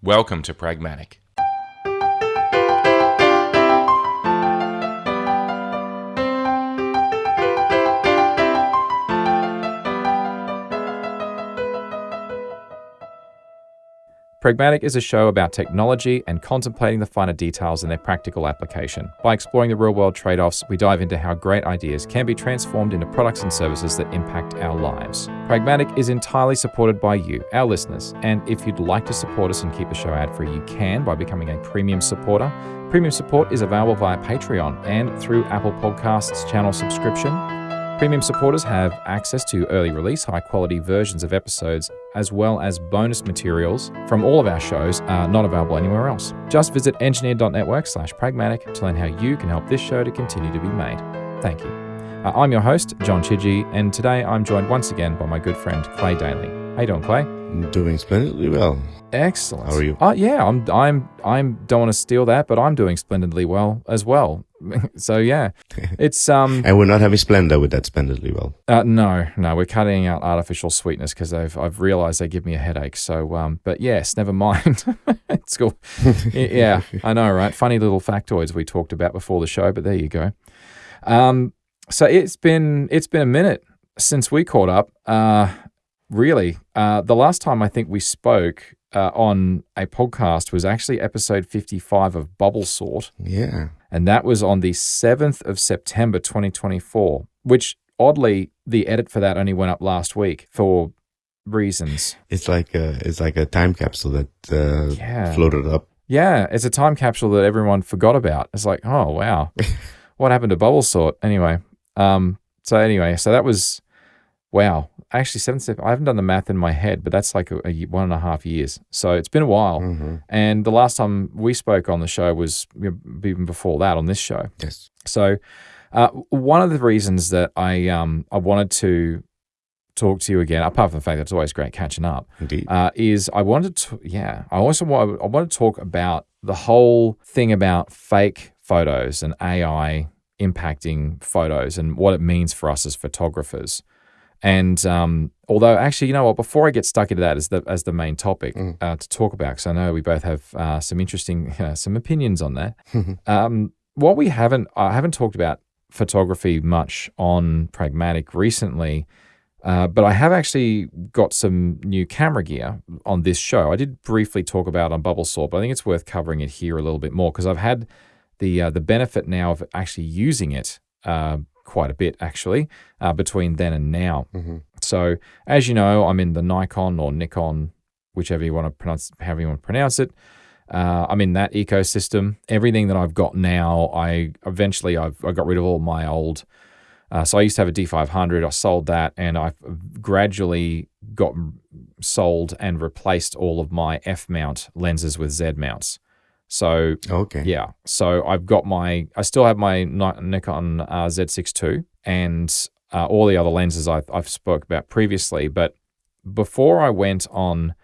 Welcome to Pragmatic. Pragmatic is a show about technology and contemplating the finer details in their practical application. By exploring the real-world trade-offs, we dive into how great ideas can be transformed into products and services that impact our lives. Pragmatic is entirely supported by you, our listeners, and if you'd like to support us and keep the show ad-free, you can by becoming a premium supporter. Premium support is available via Patreon and through Apple Podcasts channel subscription. Premium supporters have access to early release, high-quality versions of episodes, as well as bonus materials from all of our shows not available anywhere else. Just visit engineer.network/pragmatic to learn how you can help this show to continue to be made. Thank you. I'm your host, John Chidgey, and today I'm joined once again by my good friend, Clay Daly. How you doing, Clay? I'm doing splendidly well. Excellent. How are you? Yeah, I'm don't want to steal that, but I'm doing splendidly well as well. So yeah, it's And we're not having Splenda with that splendidly well. No, we're cutting out artificial sweetness because I've realized they give me a headache. So, but yes, never mind. It's cool. Yeah, I know, right? Funny little factoids we talked about before the show, but there you go. So it's been a minute since we caught up. Really, the last time I think we spoke on a podcast was actually episode 55 of Bubble Sort. Yeah. And that was on the 7th of September, 2024, which oddly, the edit for that only went up last week for reasons. It's like a time capsule that floated up. Yeah, it's a time capsule that everyone forgot about. It's like, oh, wow. What happened to Bubble Sort? Anyway, so that was, wow. Actually, 7th, I haven't done the math in my head, but that's like a 1.5 years. So it's been a while. Mm-hmm. And the last time we spoke on the show was even before that on this show. Yes. So one of the reasons that I wanted to talk to you again, apart from the fact that it's always great catching up, indeed, is I wanted to talk about the whole thing about fake photos and AI impacting photos and what it means for us as photographers. And although, actually, you know what? Before I get stuck into that as the main topic to talk about, because I know we both have some interesting some opinions on that. I haven't talked about photography much on Pragmatic recently, but I have actually got some new camera gear on this show. I did briefly talk about on Bubble Sort, but I think it's worth covering it here a little bit more because I've had the benefit now of actually using it. Quite a bit actually between then and now. Mm-hmm. So as you know, I'm in the Nikon or Nikon, whichever you want to pronounce, however you want to pronounce it. I'm in that ecosystem. Everything that I've got now, I got rid of all my old. So I used to have a D500. I sold that, and I've gradually got sold and replaced all of my F mount lenses with Z mounts. So, okay. Yeah. So I still have my Nikon Z6 II and all the other lenses I've spoke about previously. But before I went on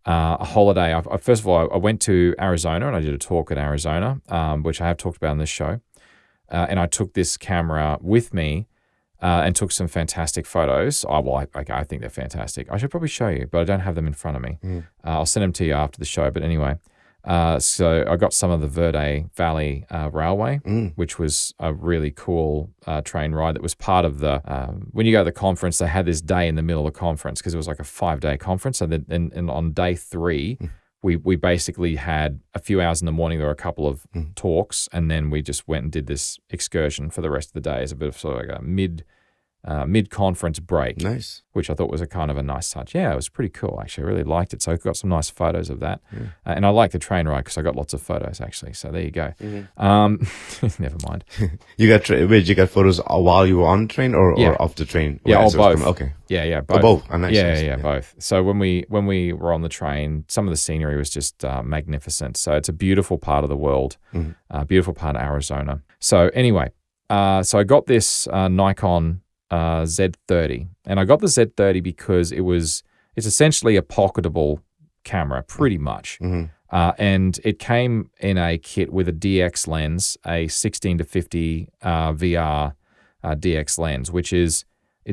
a holiday, first of all, I went to Arizona and I did a talk in Arizona, which I have talked about on this show. And I took this camera with me and took some fantastic photos. I think they're fantastic. I should probably show you, but I don't have them in front of me. I'll send them to you after the show. But anyway. So I got some of the Verde Valley Railway, which was a really cool train ride that was part of the, when you go to the conference, they had this day in the middle of the conference because it was like a 5-day conference. And on day 3, we basically had a few hours in the morning, there were a couple of talks, and then we just went and did this excursion for the rest of the day as a bit of sort of like a mid-conference break. Nice. Which I thought was a kind of a nice touch. Yeah, it was pretty cool, actually. I really liked it. So I got some nice photos of that. Yeah. And I like the train ride because I got lots of photos, actually. So there you go. Mm-hmm. Never mind. You got photos while you were on the train or off the train? Yeah, or both. Okay. Yeah, both. Oh, both. Oh, nice. Yeah, both. So when we were on the train, some of the scenery was just magnificent. So it's a beautiful part of the world, beautiful part of Arizona. So anyway, so I got this Nikon Z30, and I got the Z30 because it's essentially a pocketable camera, pretty much, and it came in a kit with a DX lens, a 16-50 VR DX lens, which it's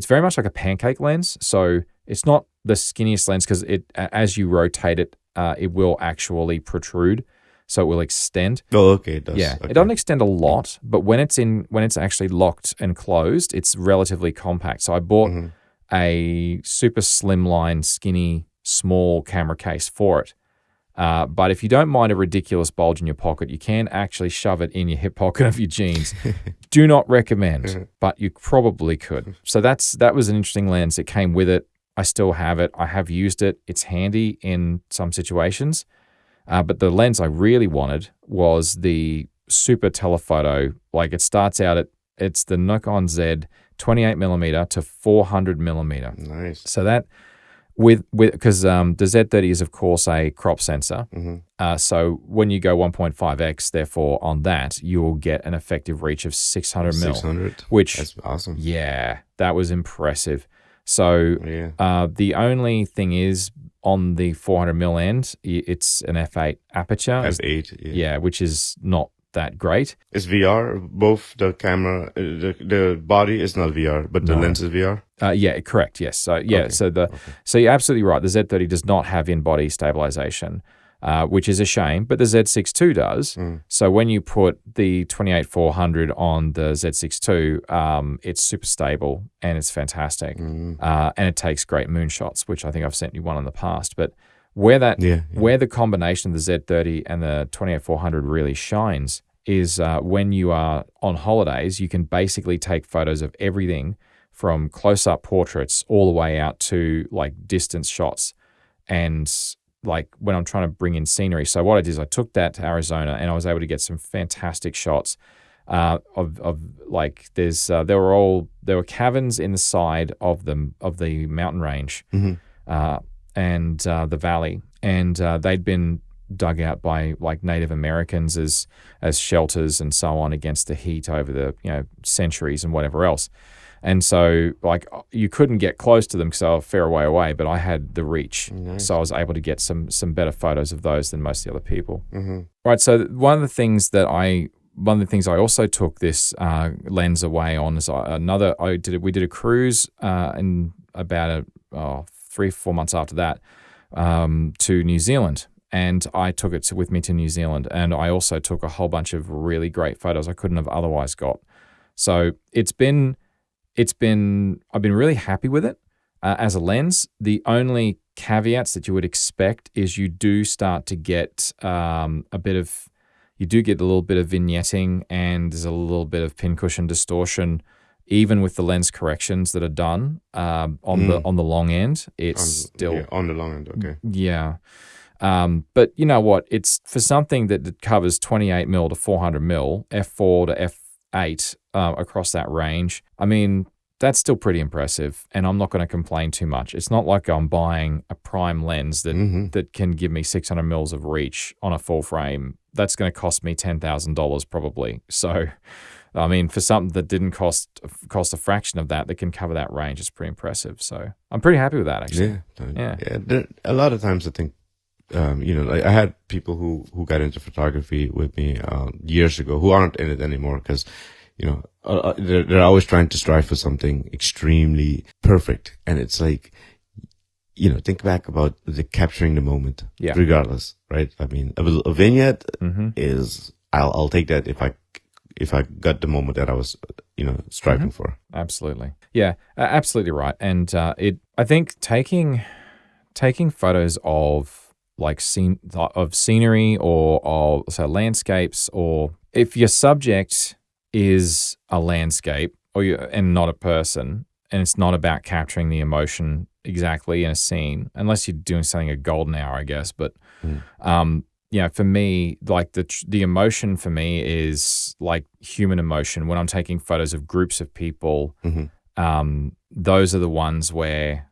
very much like a pancake lens. So it's not the skinniest lens because as you rotate it, it will actually protrude, so it will extend. Oh, okay, it does. Yeah, Okay. it doesn't extend a lot, but when it's actually locked and closed, it's relatively compact. So I bought a super slimline, skinny, small camera case for it. But if you don't mind a ridiculous bulge in your pocket, you can actually shove it in your hip pocket of your jeans. Do not recommend, but you probably could. So that was an interesting lens. It came with it. I still have it. I have used it. It's handy in some situations. But the lens I really wanted was the super telephoto. Like it starts out it's the Nikon Z 28mm to 400mm. Nice. So that because the Z30 is of course a crop sensor. So when you go 1.5x, therefore on that you'll get an effective reach of 600 mil. 600, which that's awesome. Yeah, that was impressive. So the only thing is on the 400 mil end, it's an f8 aperture. F8, yeah, which is not that great. Is VR both the camera, the body is not VR, but the lens is VR? Yeah, correct. Yes. So so you're absolutely right. The Z30 does not have in-body stabilization, which is a shame, but the Z6 II does. So when you put the 28-400 on the Z6 II, it's super stable and it's fantastic, and it takes great moonshots, which I think I've sent you one in the past. But where the combination of the Z30 and the 28-400 really shines is when you are on holidays, you can basically take photos of everything from close-up portraits all the way out to like distance shots, and like when I'm trying to bring in scenery. So what I did is I took that to Arizona and I was able to get some fantastic shots of like there were caverns in the side of the mountain range and the valley, and they'd been dug out by like Native Americans as shelters and so on against the heat over the centuries and whatever else. And so like you couldn't get close to them because they were a fair way away, but I had the reach. Nice. So I was able to get some better photos of those than most of the other people. Right. So one of the things I also took this lens away on is we did a cruise in about 3-4 months after that to New Zealand. And I took it with me to New Zealand. And I also took a whole bunch of really great photos I couldn't have otherwise got. So I've been really happy with it as a lens. The only caveats that you would expect is you do start to get a little bit of vignetting, and there's a little bit of pincushion distortion, even with the lens corrections that are done on the long end. It's still on the long end. Okay. Yeah. But you know what? It's for something that covers 28mm to 400mm, f4 to f8 across that range. I mean, that's still pretty impressive, and I'm not going to complain too much. It's not like I'm buying a prime lens that can give me 600mm of reach on a full frame. That's going to cost me $10,000 probably. So, I mean, for something that didn't cost a fraction of that can cover that range, it's pretty impressive. So I'm pretty happy with that, actually. Yeah. A lot of times I think, like I had people who got into photography with me years ago who aren't in it anymore because, they're always trying to strive for something extremely perfect. And it's like, think back about the capturing the moment, regardless, right? I mean, a vignette is, I'll take that if I got the moment that I was, striving for. Absolutely. Yeah, absolutely right. And I think taking photos of like scenery or of landscapes, or if your subject is a landscape and not a person, and it's not about capturing the emotion exactly in a scene, unless you're doing something a golden hour, I guess. But for me, like the emotion for me is like human emotion. When I'm taking photos of groups of people, those are the ones where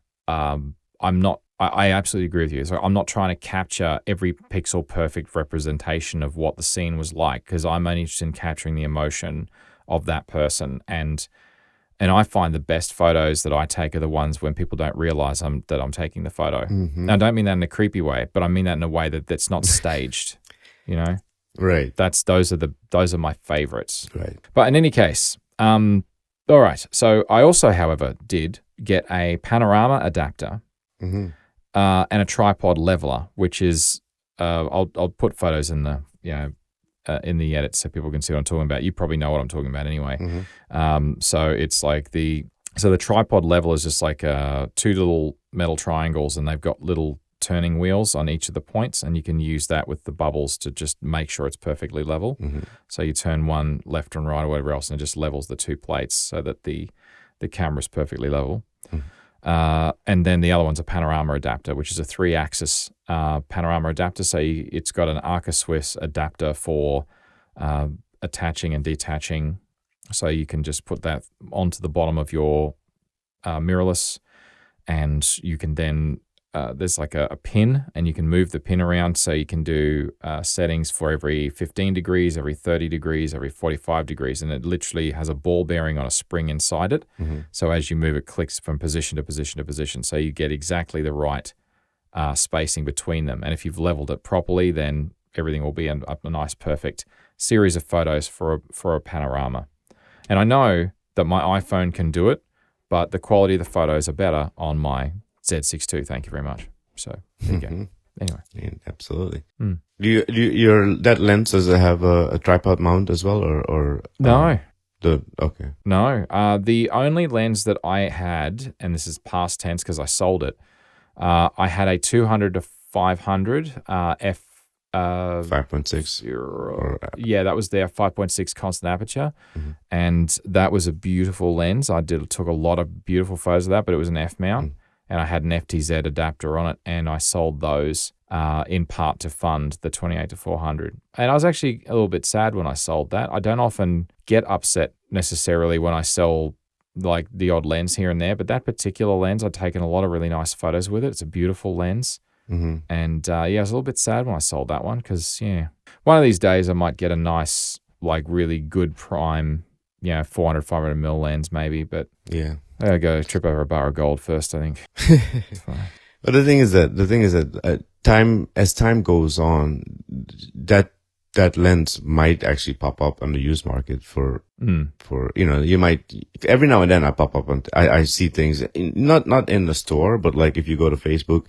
I absolutely agree with you. So I'm not trying to capture every pixel perfect representation of what the scene was like, because I'm only interested in capturing the emotion of that person. And I find the best photos that I take are the ones when people don't realize that I'm taking the photo. Now, I don't mean that in a creepy way, but I mean that in a way that's not staged, Right. Those are my favorites. Right. But in any case, all right. So I also, however, did get a panorama adapter. and a tripod leveler, which is I'll put photos in the in the edit so people can see what I'm talking about. You probably know what I'm talking about anyway. So it's like the tripod leveler is just like two little metal triangles, and they've got little turning wheels on each of the points, and you can use that with the bubbles to just make sure it's perfectly level. So you turn one left and right or whatever else, and it just levels the two plates so that the camera's perfectly level. And then the other one's a panorama adapter, which is a 3-axis panorama adapter. So it's got an Arca Swiss adapter for attaching and detaching. So you can just put that onto the bottom of your mirrorless, and you can then there's like a pin, and you can move the pin around. So you can do settings for every 15 degrees, every 30 degrees, every 45 degrees. And it literally has a ball bearing on a spring inside it. So as you move, it clicks from position to position to position. So you get exactly the right spacing between them. And if you've leveled it properly, then everything will be a nice, perfect series of photos for a panorama. And I know that my iPhone can do it, but the quality of the photos are better on my Z6 II. Thank you very much. So there you go. Anyway, yeah, absolutely. Do you that lens, does it have a tripod mount as well, or no? Okay. No. The only lens that I had, and this is past tense because I sold it, I had a 200 to 500 f 5.6. Yeah, that was their 5.6 constant aperture, and that was a beautiful lens. I took a lot of beautiful photos of that, but it was an F mount. And I had an FTZ adapter on it, and I sold those in part to fund the 28 to 400. And I was actually a little bit sad when I sold that. I don't often get upset necessarily when I sell like the odd lens here and there, but that particular lens, I'd taken a lot of really nice photos with it. It's a beautiful lens. And I was a little bit sad when I sold that one because, one of these days I might get a nice, like really good prime, 400, 500 mil lens maybe, but I gotta go trip over a bar of gold first, I think. But the thing is that as time goes on, that lens might actually pop up on the used market for you might, every now and then I pop up and I see things not in the store, but like if you go to Facebook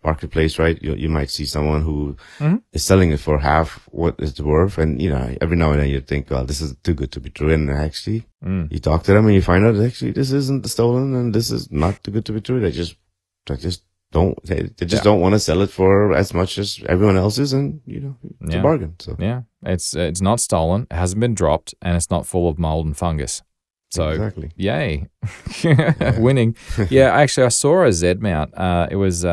Marketplace, right, you might see someone who is selling it for half what it's worth, and every now and then you think, well, this is too good to be true, and actually you talk to them and you find out actually this isn't stolen and this is not too good to be true. They just don't want to sell it for as much as everyone else is, and it's a bargain. So it's not stolen, it hasn't been dropped, and it's not full of mold and fungus. So exactly, yay, winning. Actually, I saw a Z mount. It was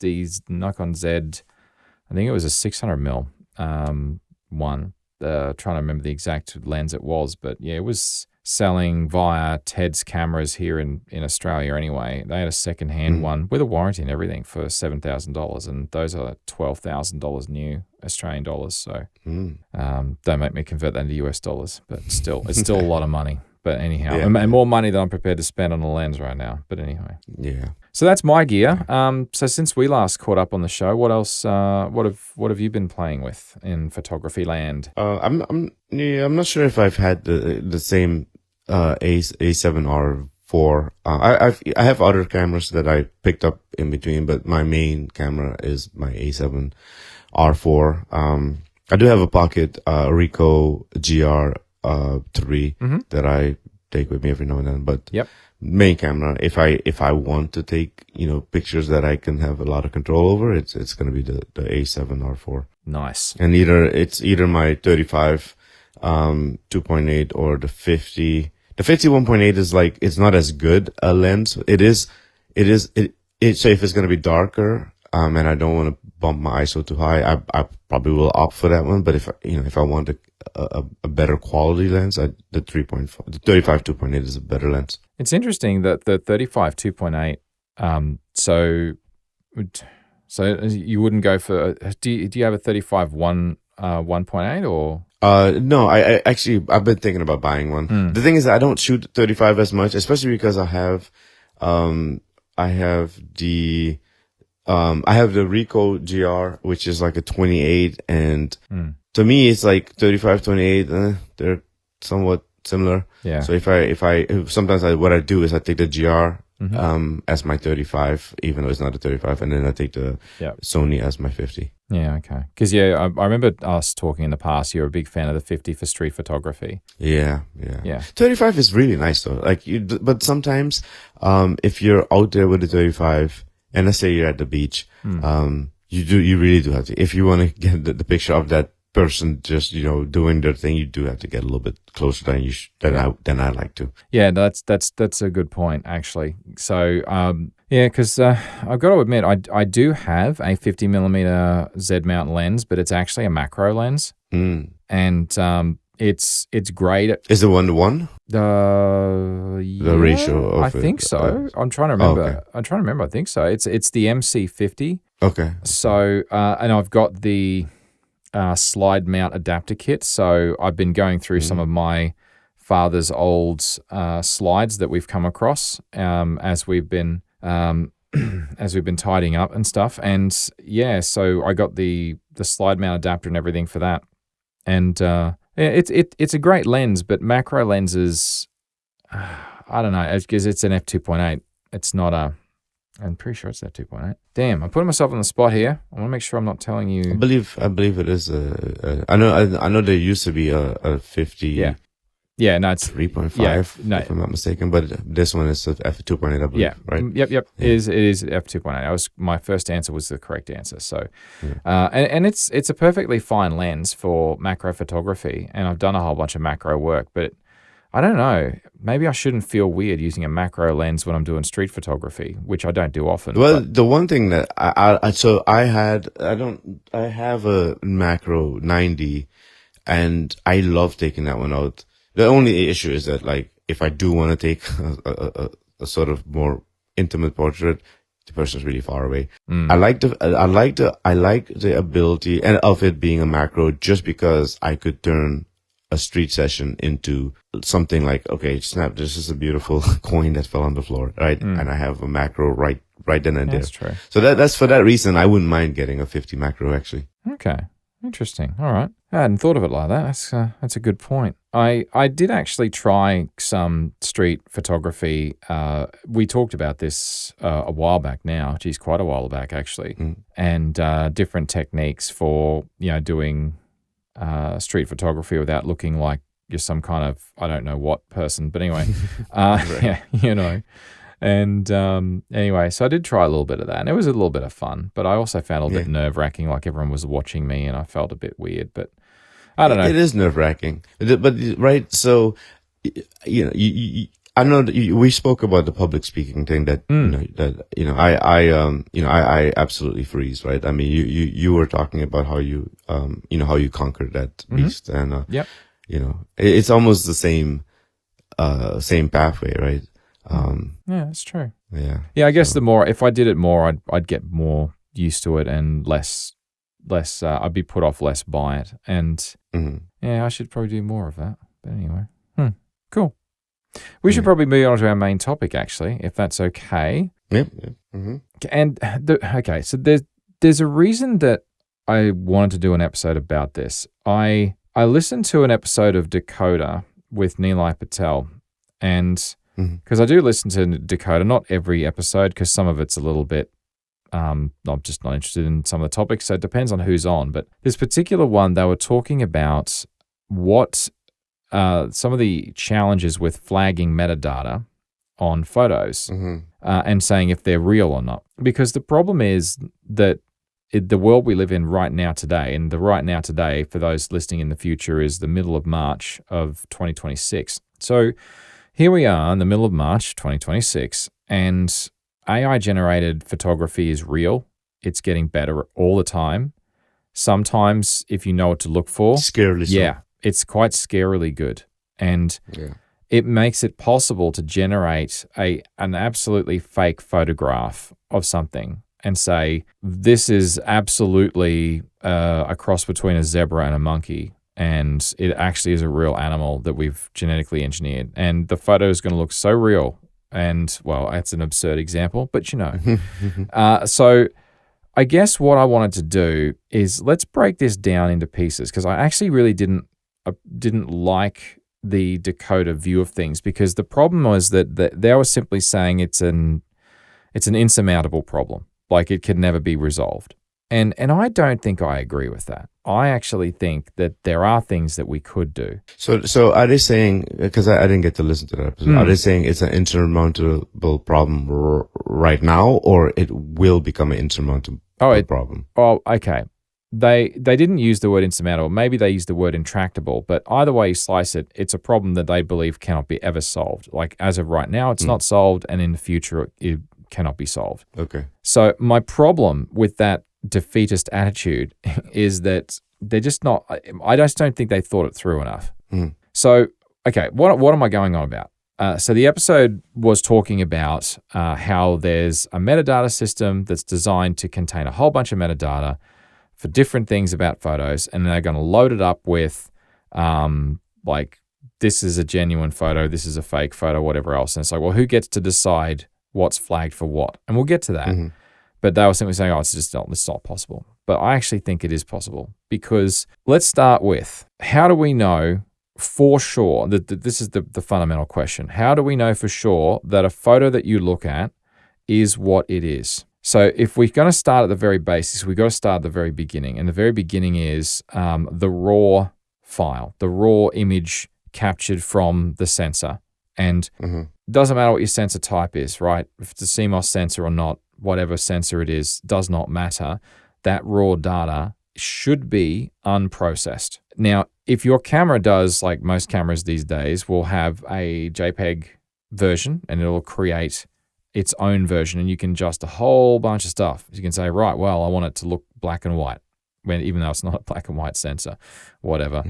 these Nikon Z. I think it was a 600 mil one. Trying to remember the exact lens it was, but it was selling via Ted's cameras here in Australia anyway. They had a second-hand one with a warranty and everything for $7,000, and those are $12,000 new Australian dollars. So don't make me convert that into US dollars, but still, it's still a lot of money. But anyhow, and more money than I'm prepared to spend on a lens right now. But anyway. So that's my gear. So since we last caught up on the show, what else? What have you been playing with in photography land? I'm not sure if I've had the same A7R4. I have other cameras that I picked up in between, but my main camera is my A7R4. I do have a pocket Ricoh GR 3 that I take with me every now and then, but main camera, if I want to take pictures that I can have a lot of control over, it's going to be the A7R4. Nice. And either my 35 2.8 or the 50. The 50 1.8 is like, it's not as good a lens. So if it's going to be darker and I don't want to bump my ISO too high, I probably will opt for that one. But if I want a better quality lens, the 35 2.8 is a better lens. It's interesting that the 35 2.8. So you wouldn't go for. Do you have a 35 1.8 or? No, I've been thinking about buying one. The thing is, I don't shoot 35 as much, especially because I have the Ricoh GR, which is like a 28, and to me, it's like 35, 28. They're somewhat similar. Yeah. So if sometimes what I do is I take the GR as my 35, even though it's not a 35, and then I take the Sony as my 50. Yeah, okay. Because, I remember us talking in the past, you're a big fan of the 50 for street photography. Yeah. 35 is really nice though. But sometimes, if you're out there with the 35, and let's say you're at the beach, you really do have to, if you want to get the picture of that person just, doing their thing, you do have to get a little bit closer than I like to. Yeah, that's a good point, actually. So, because I've got to admit, I do have a 50 millimeter Z mount lens, but it's actually a macro lens, and it's great. Is it 1:1? The ratio of I think so. I'm trying to remember. I think so. It's the MC50. Okay. So, and I've got the slide mount adapter kit. So I've been going through some of my father's old slides that we've come across as we've been tidying up and stuff. And so I got the slide mount adapter and everything for that. And it's a great lens, but macro lenses, I don't know, because it's an f2.8. It's not I'm pretty sure it's that 2.8. Damn, I'm putting myself on the spot here. I want to make sure I'm not telling you. I believe it is I know there used to be a 50. Yeah, no, it's 3.5 if I'm not mistaken, but this one is f2.8, I believe, right? Yep. Yeah. It is f2.8. My first answer was the correct answer. So, and it's a perfectly fine lens for macro photography, and I've done a whole bunch of macro work, but I don't know. Maybe I shouldn't feel weird using a macro lens when I'm doing street photography, which I don't do often. Well, the one thing that I have a macro 90, and I love taking that one out. The only issue is that, if I do want to take a sort of more intimate portrait, the person's really far away. I like the ability and of it being a macro, just because I could turn a street session into something like, okay, snap, this is a beautiful coin that fell on the floor, right? And I have a macro right then and there. That's true. So that's for that reason, I wouldn't mind getting a 50 macro, actually. Okay. Interesting. All right. I hadn't thought of it like that. That's a good point. I did actually try some street photography. We talked about this a while back now. Geez, quite a while back, actually. And different techniques for, doing street photography without looking like you're some kind of, I don't know what person. But anyway, And anyway, so I did try a little bit of that, and it was a little bit of fun, but I also found it a little bit nerve-wracking, like everyone was watching me, and I felt a bit weird, but I don't know. It is nerve-wracking, but right, so, I know that we spoke about the public speaking thing that, I absolutely freeze, right? I mean, you were talking about how you, how you conquered that beast, and, it's almost the same pathway, right? Yeah, it's true. Yeah. I guess if I did it more, I'd get more used to it and less, I'd be put off less by it. And I should probably do more of that. But anyway, cool. We should probably move on to our main topic, actually, if that's okay. Yep. And so there's a reason that I wanted to do an episode about this. I listened to an episode of Dakota with Nilay Patel, and because I do listen to Dakota, not every episode, because some of it's a little bit, I'm just not interested in some of the topics, so it depends on who's on. But this particular one, they were talking about what some of the challenges with flagging metadata on photos and saying if they're real or not. Because the problem is that the world we live in right now today, and the right now today for those listening in the future is the middle of March of 2026. So here we are in the middle of March 2026, and AI-generated photography is real. It's getting better all the time. Sometimes, if you know what to look for, scarily so. Yeah, it's quite scarily good, and it makes it possible to generate an absolutely fake photograph of something and say this is absolutely a cross between a zebra and a monkey. And it actually is a real animal that we've genetically engineered. And the photo is going to look so real. And, well, that's an absurd example, but So I guess what I wanted to do is let's break this down into pieces, because I actually really didn't like the decoder view of things, because the problem was that they were simply saying it's an insurmountable problem, like it could never be resolved. And I don't think I agree with that. I actually think that there are things that we could do. So are they saying, because I didn't get to listen to that episode, are they saying it's an insurmountable problem right now, or it will become an insurmountable problem? Oh, okay. They didn't use the word insurmountable. Maybe they used the word intractable. But either way you slice it, it's a problem that they believe cannot be ever solved. Like as of right now, it's not solved, and in the future, it cannot be solved. Okay. So my problem with that defeatist attitude is that they're just not. I just don't think they thought it through enough. So okay, what am I going on about? So the episode was talking about how there's a metadata system that's designed to contain a whole bunch of metadata for different things about photos, and they're going to load it up with like, this is a genuine photo, this is a fake photo, whatever else. And it's like, well, who gets to decide what's flagged for what? And we'll get to that. But they were simply saying, oh, it's not possible. But I actually think it is possible, because let's start with, how do we know for sure that this is the fundamental question. How do we know for sure that a photo that you look at is what it is? So if we're going to start at the very basics, we've got to start at the very beginning. And the very beginning is the raw file, the raw image captured from the sensor. And it doesn't matter what your sensor type is, right? If it's a CMOS sensor or not, whatever sensor it is, does not matter. That raw data should be unprocessed. Now, if your camera does, like most cameras these days, will have a JPEG version, and it'll create its own version, and you can adjust a whole bunch of stuff. You can say, right, well, I want it to look black and white, even though it's not a black and white sensor, whatever.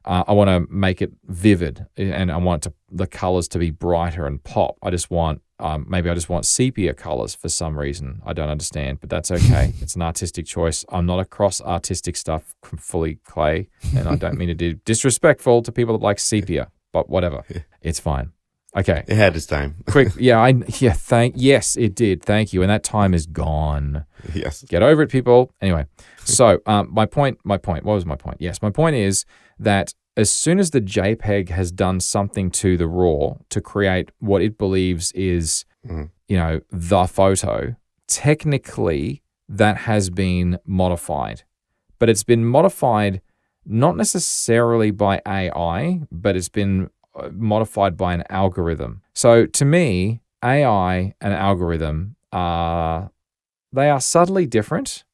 I want to make it vivid, and I want the colors to be brighter and pop. I just want maybe I just want sepia colors for some reason. I don't understand, but that's okay. It's an artistic choice. I'm not across artistic stuff fully, Clay, and I don't mean to be disrespectful to people that like sepia, but whatever. It's fine. Okay. It had its time. Quick. Yes, it did. Thank you. And that time is gone. Yes. Get over it, people. Anyway, so my point, what was my point? Yes, my point is that as soon as the JPEG has done something to the RAW to create what it believes is, the photo, technically that has been modified. But it's been modified not necessarily by AI, but it's been modified by an algorithm. So to me, AI and algorithm they are subtly different,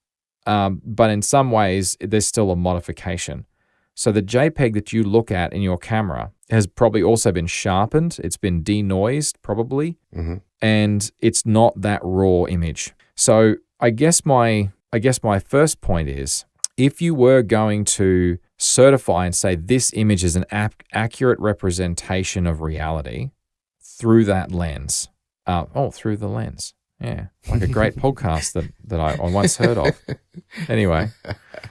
but in some ways there's still a modification. So the JPEG that you look at in your camera has probably also been sharpened. It's been denoised probably, and it's not that raw image. So I guess my first point is, if you were going to certify and say this image is an accurate representation of reality through that lens, through the lens. Yeah, like a great podcast that I once heard of. Anyway,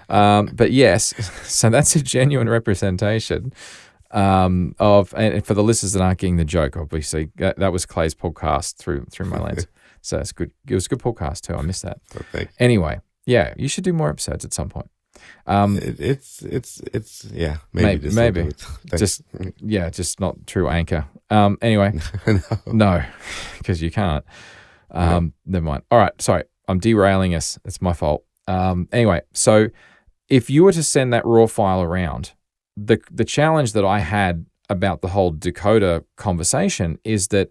but yes, so that's a genuine representation of, and for the listeners that aren't getting the joke, obviously, that was Clay's podcast through my lens. So it's good. It was a good podcast too. I missed that. Perfect. Anyway, yeah, you should do more episodes at some point. Maybe just not through Anchor. Anyway, no, because you can't. Never mind. All right, sorry, I'm derailing us. It's my fault. Anyway, so if you were to send that raw file around, the challenge that I had about the whole decoder conversation is that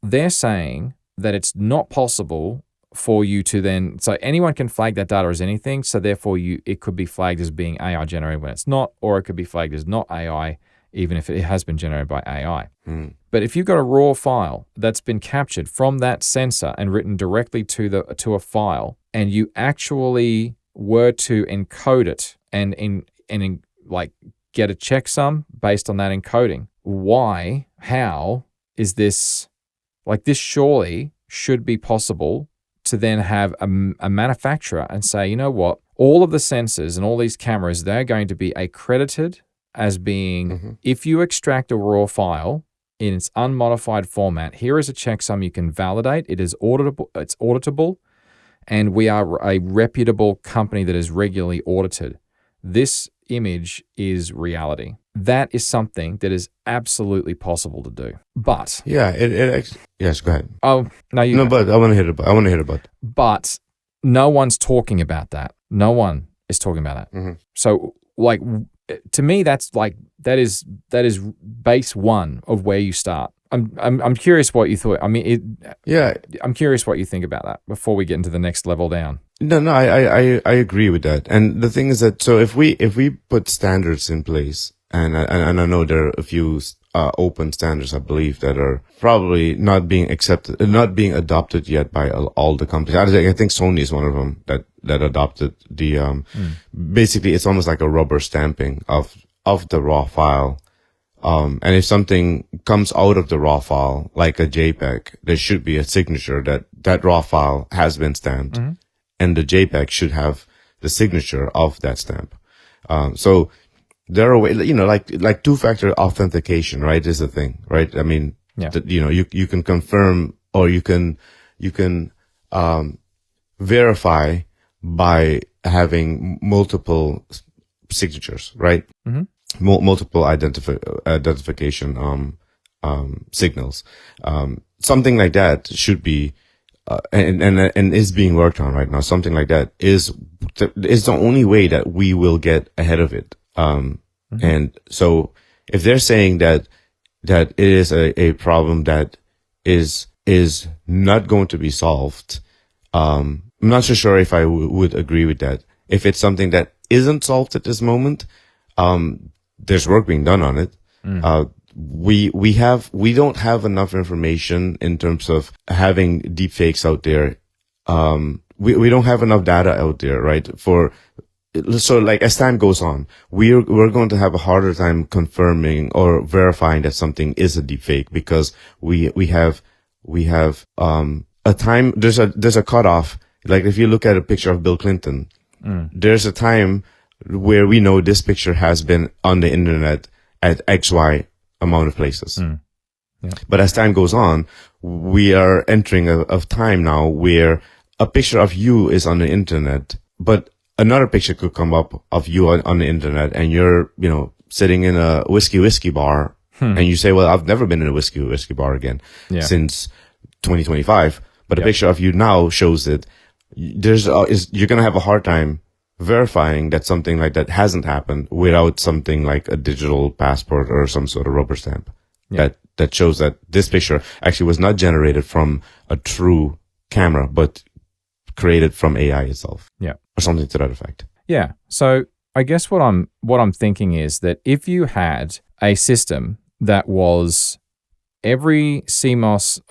they're saying that it's not possible for you to then, so anyone can flag that data as anything, so therefore it could be flagged as being AI generated when it's not, or it could be flagged as not AI, even if it has been generated by AI. But if you've got a raw file that's been captured from that sensor and written directly to a file, and you actually were to encode it and get a checksum based on that encoding, how is this, this surely should be possible to then have a manufacturer and say, you know what, all of the sensors and all these cameras, they're going to be accredited as being, if you extract a raw file in its unmodified format, here is a checksum you can validate. It is auditable. It's auditable, and we are a reputable company that is regularly audited. This image is reality. That is something that is absolutely possible to do. But Yeah, yes, go ahead. oh no, you No, go. but I want to hit about. But no one's talking about that. No one is talking about that. Mm-hmm. So like to me, that's like that is base one of where you start. I'm curious what you thought. I mean, I'm curious what you think about that before we get into the next level down. No, I agree with that. And the thing is that, so if we put standards in place, and I know there are a few open standards, I believe, that are probably not being adopted yet by all the companies. I think Sony is one of them that adopted the basically it's almost like a rubber stamping of the raw file. And if something comes out of the raw file, like a JPEG, there should be a signature that raw file has been stamped. Mm-hmm. And the JPEG should have the signature of that stamp. So there are ways, like two-factor authentication, right, is a thing, right? I mean, you can confirm, or you can verify by having multiple signatures, right? Mm-hmm. Multiple identification signals. Something like that should be and is being worked on right now. Something like that is the only way that we will get ahead of it. And so if they're saying that it is a problem that is not going to be solved, I'm not so sure if I would agree with that. If it's something that isn't solved at this moment, there's work being done on it. We don't have enough information in terms of having deepfakes out there. We don't have enough data out there, right? So like as time goes on, we're going to have a harder time confirming or verifying that something is a deepfake, because we have a time, there's a cutoff. Like if you look at a picture of Bill Clinton, there's a time where we know this picture has been on the internet at XY amount of places. Yeah. But as time goes on, we are entering a time now where a picture of you is on the internet, but another picture could come up of you on the internet, and you're, sitting in a whiskey bar, and you say, well, I've never been in a whiskey bar again since 2025. But a picture of you now shows that you're going to have a hard time verifying that something like that hasn't happened without something like a digital passport or some sort of rubber stamp that shows that this picture actually was not generated from a true camera, but created from AI itself. Yeah. Or something to that effect. Yeah. So I guess what I'm thinking is that if you had a system that was every CMOS,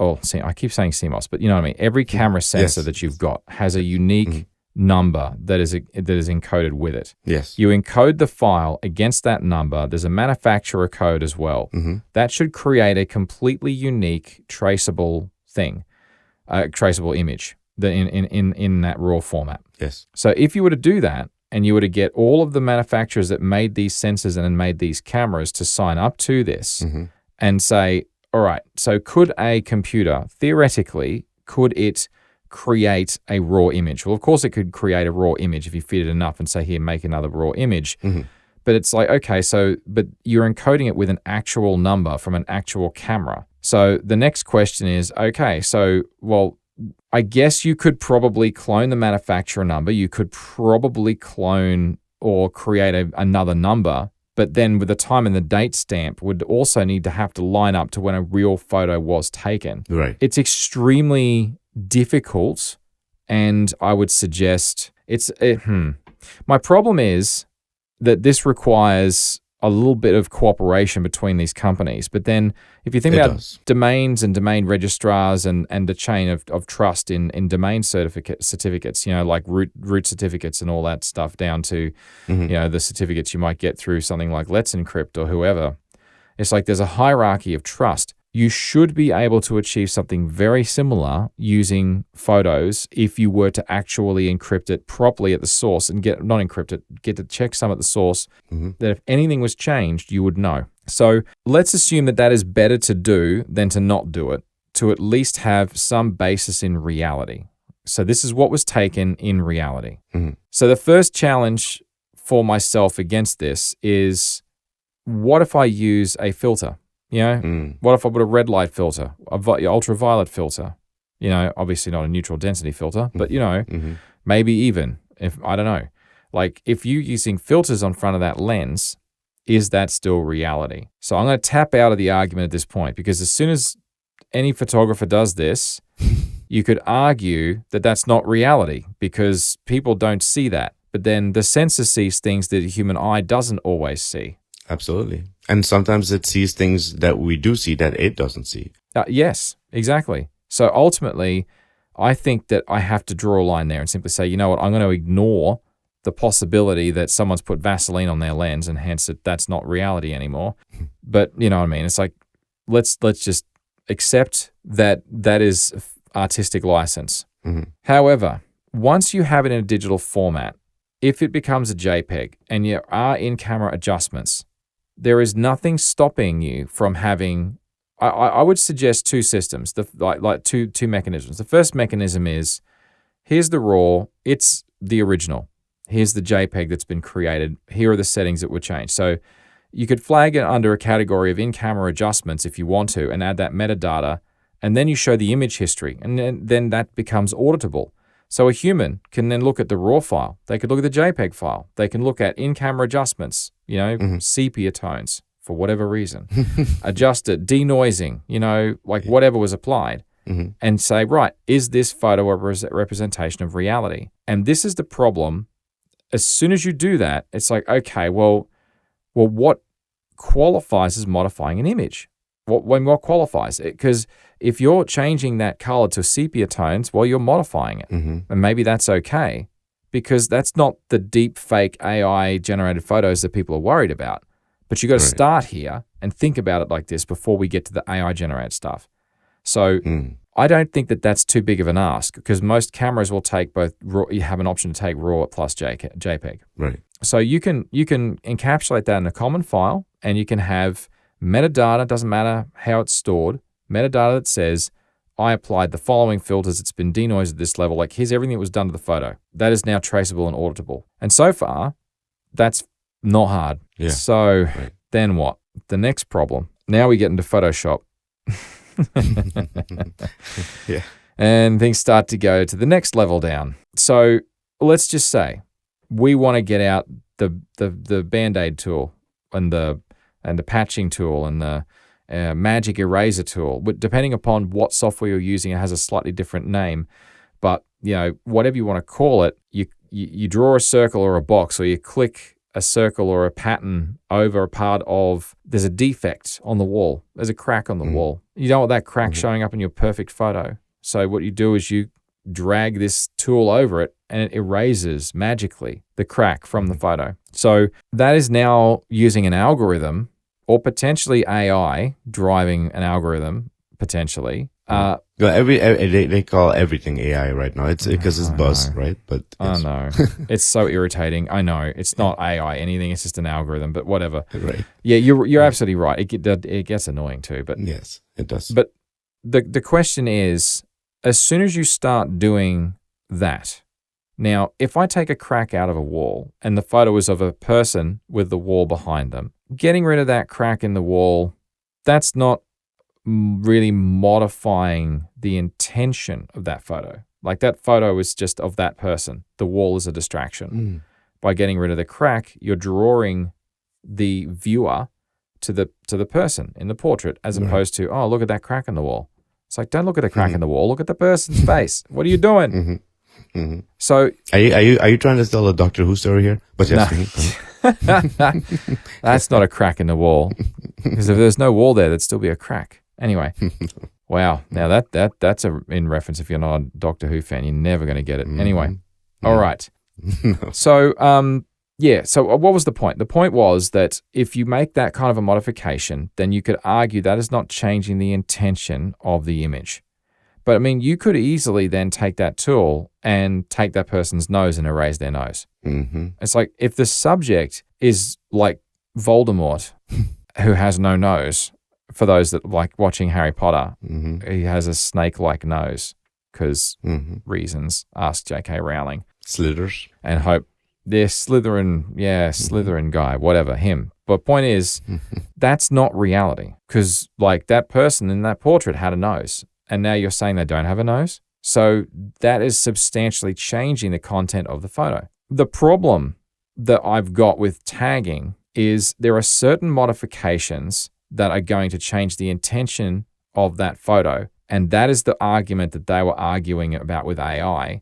I keep saying CMOS, but you know what I mean? Every camera sensor that you've got has a unique number that is encoded with it. Yes. You encode the file against that number. There's a manufacturer code as well. That should create a completely unique traceable thing, traceable image in that raw format. Yes. So if you were to do that, and you were to get all of the manufacturers that made these sensors and made these cameras to sign up to this and say, all right, so could a computer, theoretically, could it create a raw image? Well, of course it could create a raw image if you feed it enough and say, here, make another raw image. But it's like, okay, but you're encoding it with an actual number from an actual camera. So the next question is, okay, so, well, I guess you could probably clone the manufacturer number. You could probably clone or create another number, but then with the time and the date stamp would also need to have to line up to when a real photo was taken. Right. It's extremely difficult, and I would suggest my problem is that this requires a little bit of cooperation between these companies. But then if you think about domains and domain registrars and the chain of trust in domain certificates, like root certificates and all that stuff, down to the certificates you might get through something like Let's Encrypt or whoever, it's like there's a hierarchy of trust. You should be able to achieve something very similar using photos if you were to actually encrypt it properly at the source and get to check some at the source, that if anything was changed, you would know. So let's assume that is better to do than to not do it, to at least have some basis in reality. So this is what was taken in reality. So the first challenge for myself against this is, what if I use a filter? What if I put a red light filter, ultraviolet filter? Obviously not a neutral density filter, but maybe even if, I don't know, like if you're using filters on front of that lens, is that still reality? So I'm going to tap out of the argument at this point, because as soon as any photographer does this, you could argue that that's not reality because people don't see that. But then the sensor sees things that a human eye doesn't always see. Absolutely. And sometimes it sees things that we do see that it doesn't see. Yes, exactly. So ultimately, I think that I have to draw a line there and simply say, you know what, I'm going to ignore the possibility that someone's put Vaseline on their lens and hence that's not reality anymore. But you know what I mean? It's like, let's just accept that is artistic license. However, once you have it in a digital format, if it becomes a JPEG and there are in-camera adjustments, there is nothing stopping you from having, I would suggest two systems, like two mechanisms. The first mechanism is, here's the RAW, it's the original. Here's the JPEG that's been created. Here are the settings that were changed. So you could flag it under a category of in-camera adjustments if you want to and add that metadata, and then you show the image history, and then that becomes auditable. So a human can then look at the RAW file. They could look at the JPEG file. They can look at in-camera adjustments, sepia tones for whatever reason, adjust it, denoising, whatever was applied, and say, right, is this photo a representation of reality? And this is the problem. As soon as you do that, it's like, okay, well, what qualifies as modifying an image? What qualifies it? Because if you're changing that color to sepia tones, well, you're modifying it. And maybe that's okay, because that's not the deep fake AI generated photos that people are worried about. But you got to start here and think about it like this before we get to the AI generated stuff. So I don't think that that's too big of an ask, because most cameras will take both RAW. You have an option to take RAW plus JPEG. Right. So you can encapsulate that in a common file, and you can have metadata, doesn't matter how it's stored, metadata that says, I applied the following filters, it's been denoised at this level, like here's everything that was done to the photo. That is now traceable and auditable. And so far, that's not hard. Yeah. So then what? The next problem. Now we get into Photoshop. Yeah. And things start to go to the next level down. So let's just say we want to get out the Band-Aid tool and the patching tool and the magic eraser tool. Depending upon what software you're using, it has a slightly different name. But whatever you want to call it, you draw a circle or a box, or you click a circle or a pattern over a part of, there's a defect on the wall. There's a crack on the wall. You don't want that crack showing up in your perfect photo. So what you do is you drag this tool over it, and it erases magically the crack from the photo. So that is now using an algorithm, or potentially AI driving an algorithm, potentially. They call everything AI right now. It's because it's buzz, right? But I know. It's so irritating. I know. It's not AI anything. It's just an algorithm, but whatever. Right. Yeah, you're absolutely right. It gets annoying too. But yes, it does. But the question is, as soon as you start doing that, now, if I take a crack out of a wall and the photo is of a person with the wall behind them, getting rid of that crack in the wall, that's not really modifying the intention of that photo. Like, that photo is just of that person. The wall is a distraction. By getting rid of the crack, you're drawing the viewer to the person in the portrait, as opposed to, oh, look at that crack in the wall. It's like, don't look at the crack in the wall. Look at the person's face. What are you doing? So, are you trying to tell a Doctor Who story here? But yes, that's not a crack in the wall, because if there's no wall there, there'd still be a crack. Anyway, wow. Now that's in reference. If you're not a Doctor Who fan, you're never going to get it. Anyway, all right. So, So what was the point? The point was that if you make that kind of a modification, then you could argue that is not changing the intention of the image. But I mean, you could easily then take that tool and take that person's nose and erase their nose. It's like, if the subject is like Voldemort, who has no nose, for those that like watching Harry Potter, he has a snake-like nose because reasons. Ask J.K. Rowling. Slithers. And hope Slytherin guy, whatever, him. But point is, that's not reality, because like that person in that portrait had a nose, and now you're saying they don't have a nose. So that is substantially changing the content of the photo. The problem that I've got with tagging is there are certain modifications that are going to change the intention of that photo. And that is the argument that they were arguing about with AI,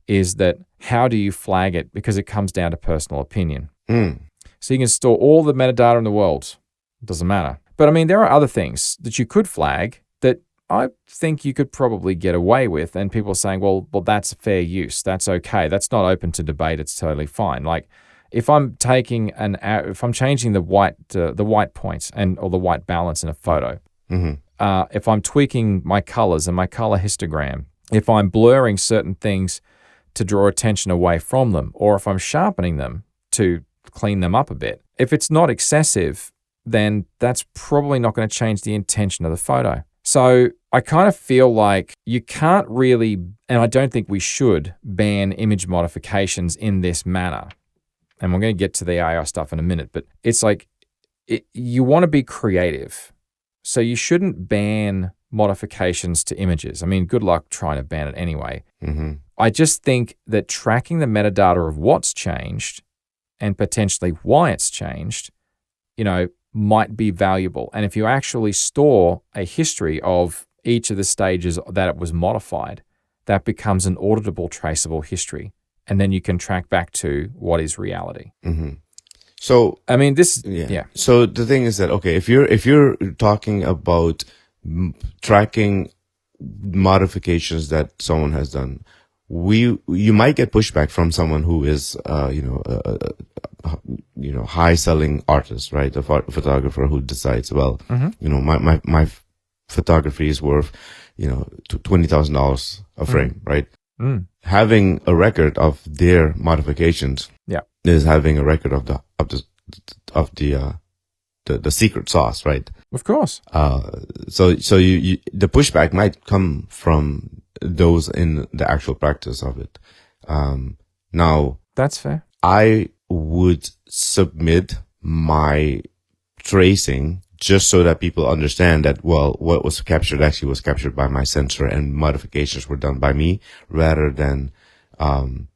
is that how do you flag it? Because it comes down to personal opinion. So you can store all the metadata in the world. It doesn't matter. But I mean, there are other things that you could flag that I think you could probably get away with. And people are saying, well, that's fair use. That's okay. That's not open to debate. It's totally fine. Like if I'm changing the white points or the white balance in a photo, if I'm tweaking my colors and my color histogram, if I'm blurring certain things to draw attention away from them, or if I'm sharpening them to clean them up a bit, if it's not excessive, then that's probably not going to change the intention of the photo. So I kind of feel like you can't really, and I don't think we should, ban image modifications in this manner. And we're going to get to the AI stuff in a minute, but it's like you want to be creative. So you shouldn't ban modifications to images. I mean, good luck trying to ban it anyway. I just think that tracking the metadata of what's changed and potentially why it's changed, might be valuable. And if you actually store a history of each of the stages that it was modified, that becomes an auditable, traceable history. And then you can track back to what is reality. So I mean, So the thing is that, okay, if you're talking about tracking modifications that someone has done, you might get pushback from someone who is high selling artist, right? A photographer who decides, well, my photography is worth $20,000 a frame, right? Having a record of their modifications is having a record of the secret sauce, right? Of course. So the pushback might come from those in the actual practice of it. Now, that's fair. I would submit my tracing just so that people understand that, well, what was captured actually was captured by my sensor and modifications were done by me rather than some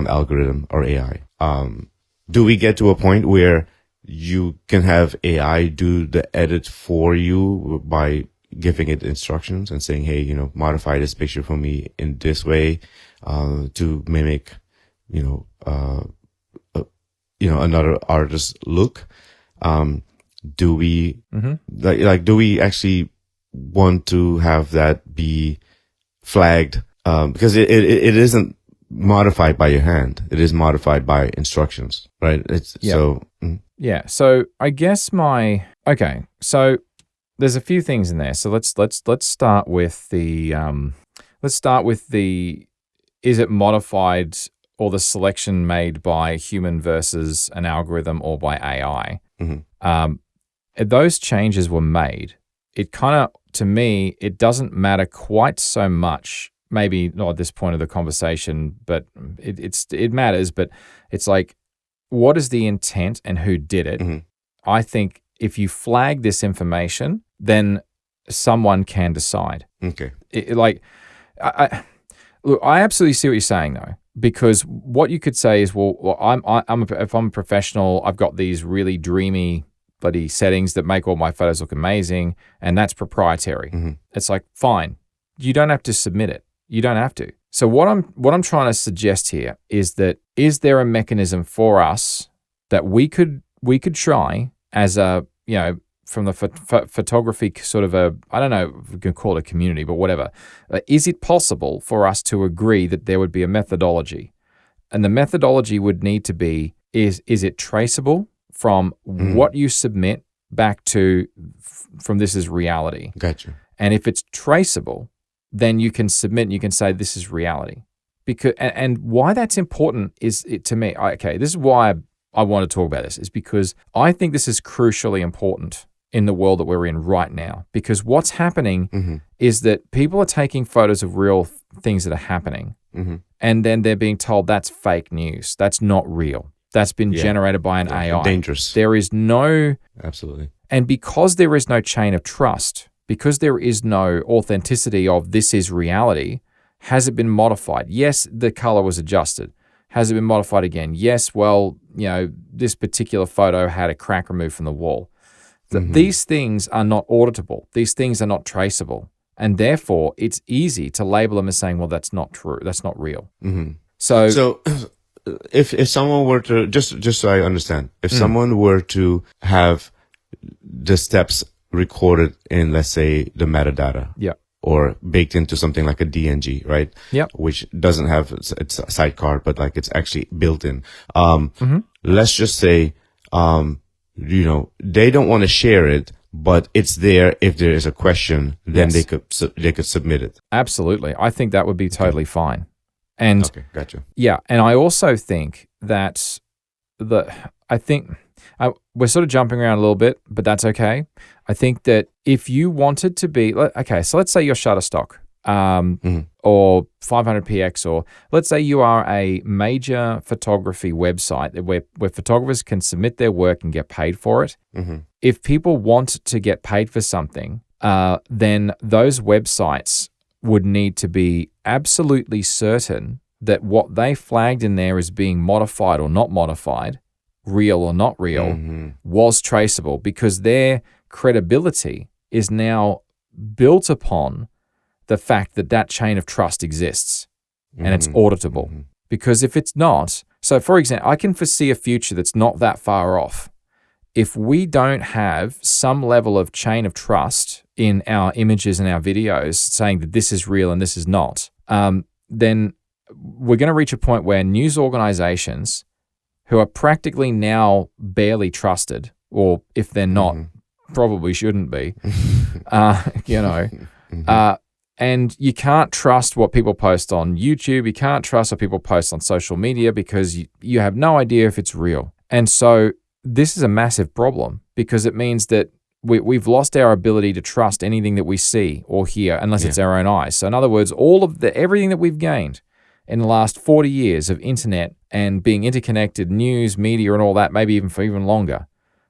algorithm or AI. Do we get to a point where you can have AI do the edit for you by giving it instructions and saying, hey, modify this picture for me in this way, to mimic, another artist's look? Do we, do we actually want to have that be flagged? Because it isn't modified by your hand. It is modified by instructions, right? So I guess so there's a few things in there. So let's start with the is it modified or the selection made by human versus an algorithm or by AI? Those changes were made. It kind of, to me, it doesn't matter quite so much. Maybe not at this point of the conversation, but it matters. But it's like, what is the intent and who did it? I think if you flag this information, then someone can decide. Okay. I absolutely see what you're saying, though, because what you could say is, well, if I'm a professional, I've got these really dreamy bloody settings that make all my photos look amazing, and that's proprietary. It's like, fine, you don't have to submit it. You don't have to. So what I'm trying to suggest here is that, is there a mechanism for us that we could try as a, from the photography sort of I don't know if we can call it a community, but whatever. Is it possible for us to agree that there would be a methodology? And the methodology would need to be, is it traceable from what you submit back to, from this is reality? Gotcha. And if it's traceable, then you can submit and you can say this is reality. Because and why that's important is, to me, this is why I want to talk about this, is because I think this is crucially important in the world that we're in right now, because what's happening is that people are taking photos of real things that are happening, and then they're being told that's fake news. That's not real. That's been generated by an AI. Dangerous. There is no... Absolutely. And because there is no chain of trust, because there is no authenticity of this is reality, has it been modified? Yes, the color was adjusted. Has it been modified again? Yes, well, this particular photo had a crack removed from the wall. These things are not auditable. These things are not traceable. And therefore, it's easy to label them as saying, well, that's not true. That's not real. So if someone were to, just so I understand, if someone were to have the steps recorded in, let's say, the metadata, or baked into something like a DNG, right? Which doesn't have it's a sidecar, but like it's actually built in. Let's just say, they don't want to share it, but it's there. If there is a question, then they could submit it. Absolutely. I think that would be totally fine. And okay, gotcha. Yeah. And I also think that we're sort of jumping around a little bit, but that's okay. I think that if you wanted to be, okay, so let's say you're Shutterstock, or 500px, or let's say you are a major photography website where photographers can submit their work and get paid for it. If people want to get paid for something, then those websites would need to be absolutely certain that what they flagged in there as being modified or not modified, real or not real, was traceable, because their credibility is now built upon the fact that that chain of trust exists and it's auditable. Because if it's not, so for example, I can foresee a future that's not that far off. If we don't have some level of chain of trust in our images and our videos saying that this is real and this is not, then we're going to reach a point where news organizations who are practically now barely trusted, or if they're not, probably shouldn't be, and you can't trust what people post on YouTube. You can't trust what people post on social media, because you have no idea if it's real. And so this is a massive problem, because it means that we've lost our ability to trust anything that we see or hear unless it's our own eyes. So in other words, everything that we've gained in the last 40 years of internet and being interconnected, news, media, and all that, maybe even for even longer.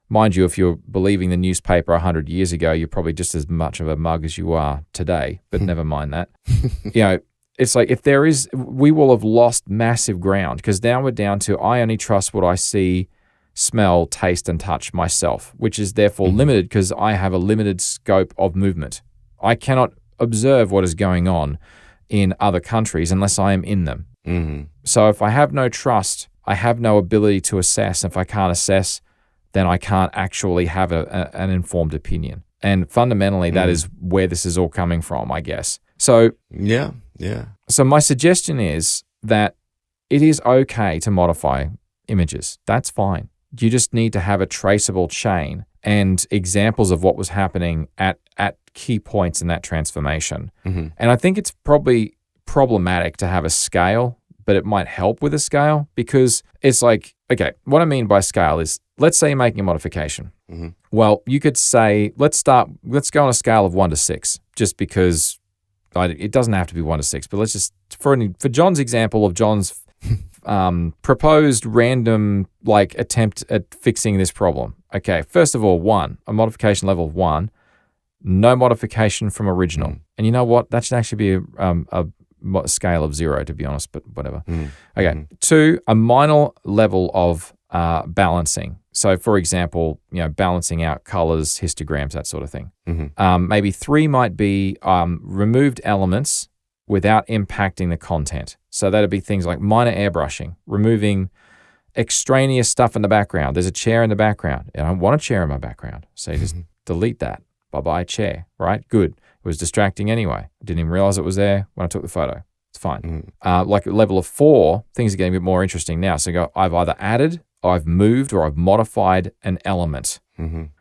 Mind you, if you're believing the newspaper 100 years ago, you're probably just as much of a mug as you are today, but never mind that. It's like we will have lost massive ground, because now we're down to I only trust what I see, smell, taste, and touch myself, which is therefore limited because I have a limited scope of movement. I cannot observe what is going on in other countries unless I am in them. So if I have no trust, I have no ability to assess. If I can't assess, then I can't actually have an informed opinion. And fundamentally, that is where this is all coming from, I guess. So So my suggestion is that it is okay to modify images. That's fine. You just need to have a traceable chain and examples of what was happening at key points in that transformation. And I think it's probably problematic to have a scale, but it might help with a scale, because it's like, okay, what I mean by scale is, let's say you're making a modification. Well, you could say, let's go on a scale of 1 to 6, just because it doesn't have to be 1 to 6, but let's just, for John's example of John's proposed random attempt at fixing this problem. Okay, first of all, a modification level of 1, no modification from original. And you know what? That should actually be a scale of 0, to be honest, but whatever. Okay, 2, a minor level of balancing. So, for example, balancing out colors, histograms, that sort of thing. Maybe 3 might be removed elements without impacting the content. So that'd be things like minor airbrushing, removing extraneous stuff in the background. There's a chair in the background. I don't want a chair in my background. So you just delete that. Bye-bye chair, right? Good. It was distracting anyway. I didn't even realize it was there when I took the photo. It's fine. Like a level of 4, things are getting a bit more interesting now. So I've either added, I've moved, or I've modified an element.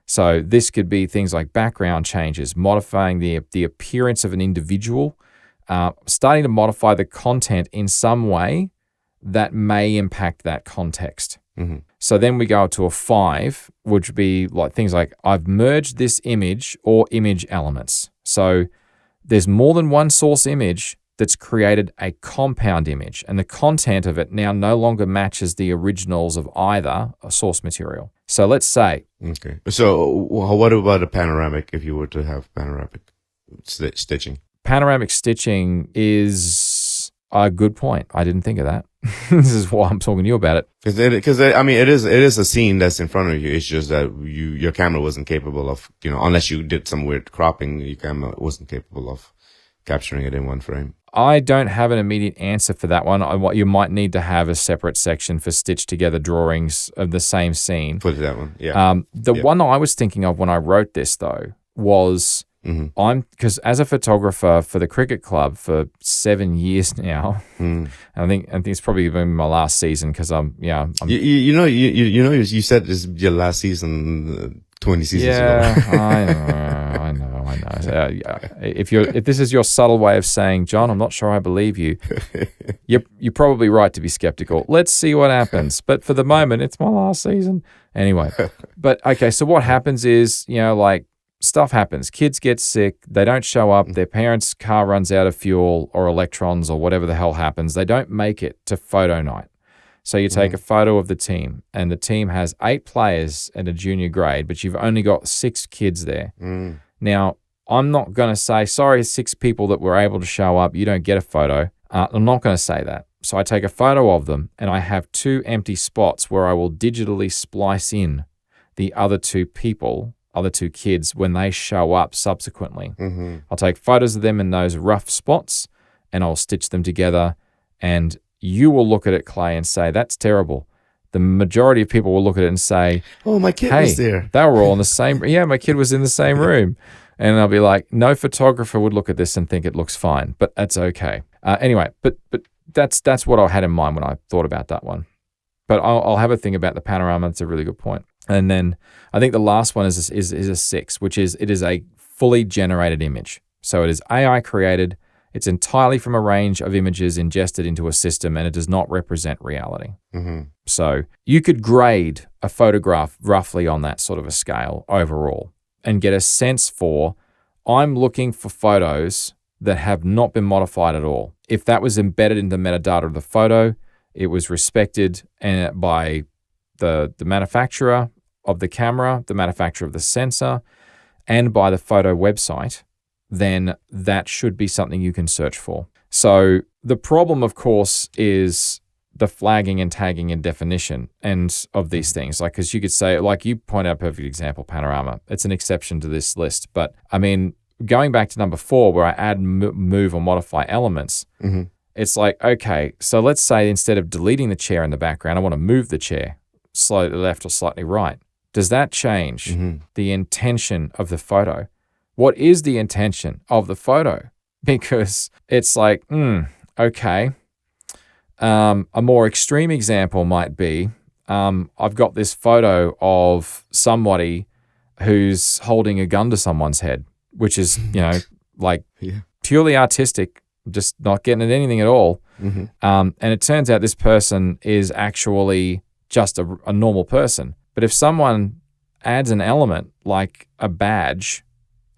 So this could be things like background changes, modifying the appearance of an individual, starting to modify the content in some way that may impact that context. Mm-hmm. So then we go up to a 5, which would be like things like I've merged this image or image elements. So there's more than one source image that's created a compound image, and the content of it now no longer matches the originals of either a source material. So let's say, Okay. So what about a panoramic if you were to have panoramic stitching? panoramic stitching is a good point. I didn't think of that. This is why I'm talking to you about it. Because I mean, it is a scene that's in front of you. It's just that your camera wasn't capable of, unless you did some weird cropping, your camera wasn't capable of capturing it in one frame. I don't have an immediate answer for that one. What you might need to have a separate section for stitched together drawings of the same scene. For that one, yeah. The one I was thinking of when I wrote this though was because as a photographer for the cricket club for 7 years now, I think it's probably been my last season because you said this is your last season 20 seasons ago. I know. If this is your subtle way of saying, John, I'm not sure I believe you, you're probably right to be skeptical. Let's see what happens. But for the moment, it's my last season. Anyway, but okay, so what happens is, stuff happens. Kids get sick. They don't show up. Their parents' car runs out of fuel or electrons or whatever the hell happens. They don't make it to photo night. So you take a photo of the team, and the team has 8 players at a junior grade, but you've only got 6 kids there. Now, I'm not going to say, sorry, 6 people that were able to show up, you don't get a photo. I'm not going to say that. So I take a photo of them, and I have 2 empty spots where I will digitally splice in the other 2 people, other 2 kids, when they show up subsequently. I'll take photos of them in those rough spots, and I'll stitch them together, and you will look at it, Clay, and say, that's terrible. The majority of people will look at it and say, oh, my kid was there. They were all in the same, my kid was in the same room. And I'll be like, no photographer would look at this and think it looks fine, but that's okay. Anyway, but that's what I had in mind when I thought about that one. But I'll have a think about the panorama. That's a really good point. And then I think the last one is a 6, which is it is a fully generated image. So it is AI created. It's entirely from a range of images ingested into a system, and it does not represent reality. So you could grade a photograph roughly on that sort of a scale overall and get a sense for, I'm looking for photos that have not been modified at all. If that was embedded in the metadata of the photo, it was respected by the manufacturer of the camera, the manufacturer of the sensor, and by the photo website, then that should be something you can search for. So the problem, of course, is the flagging and tagging and definition and of these things. Like, because you could say, like you point out a perfect example, panorama. It's an exception to this list. But I mean, going back to number 4, where I add, move, or modify elements, it's like, okay, so let's say instead of deleting the chair in the background, I want to move the chair slightly left or slightly right. Does that change the intention of the photo? What is the intention of the photo? Because it's like, okay. A more extreme example might be, I've got this photo of somebody who's holding a gun to someone's head, which is, purely artistic, just not getting at anything at all. And it turns out this person is actually just a normal person. But if someone adds an element like a badge,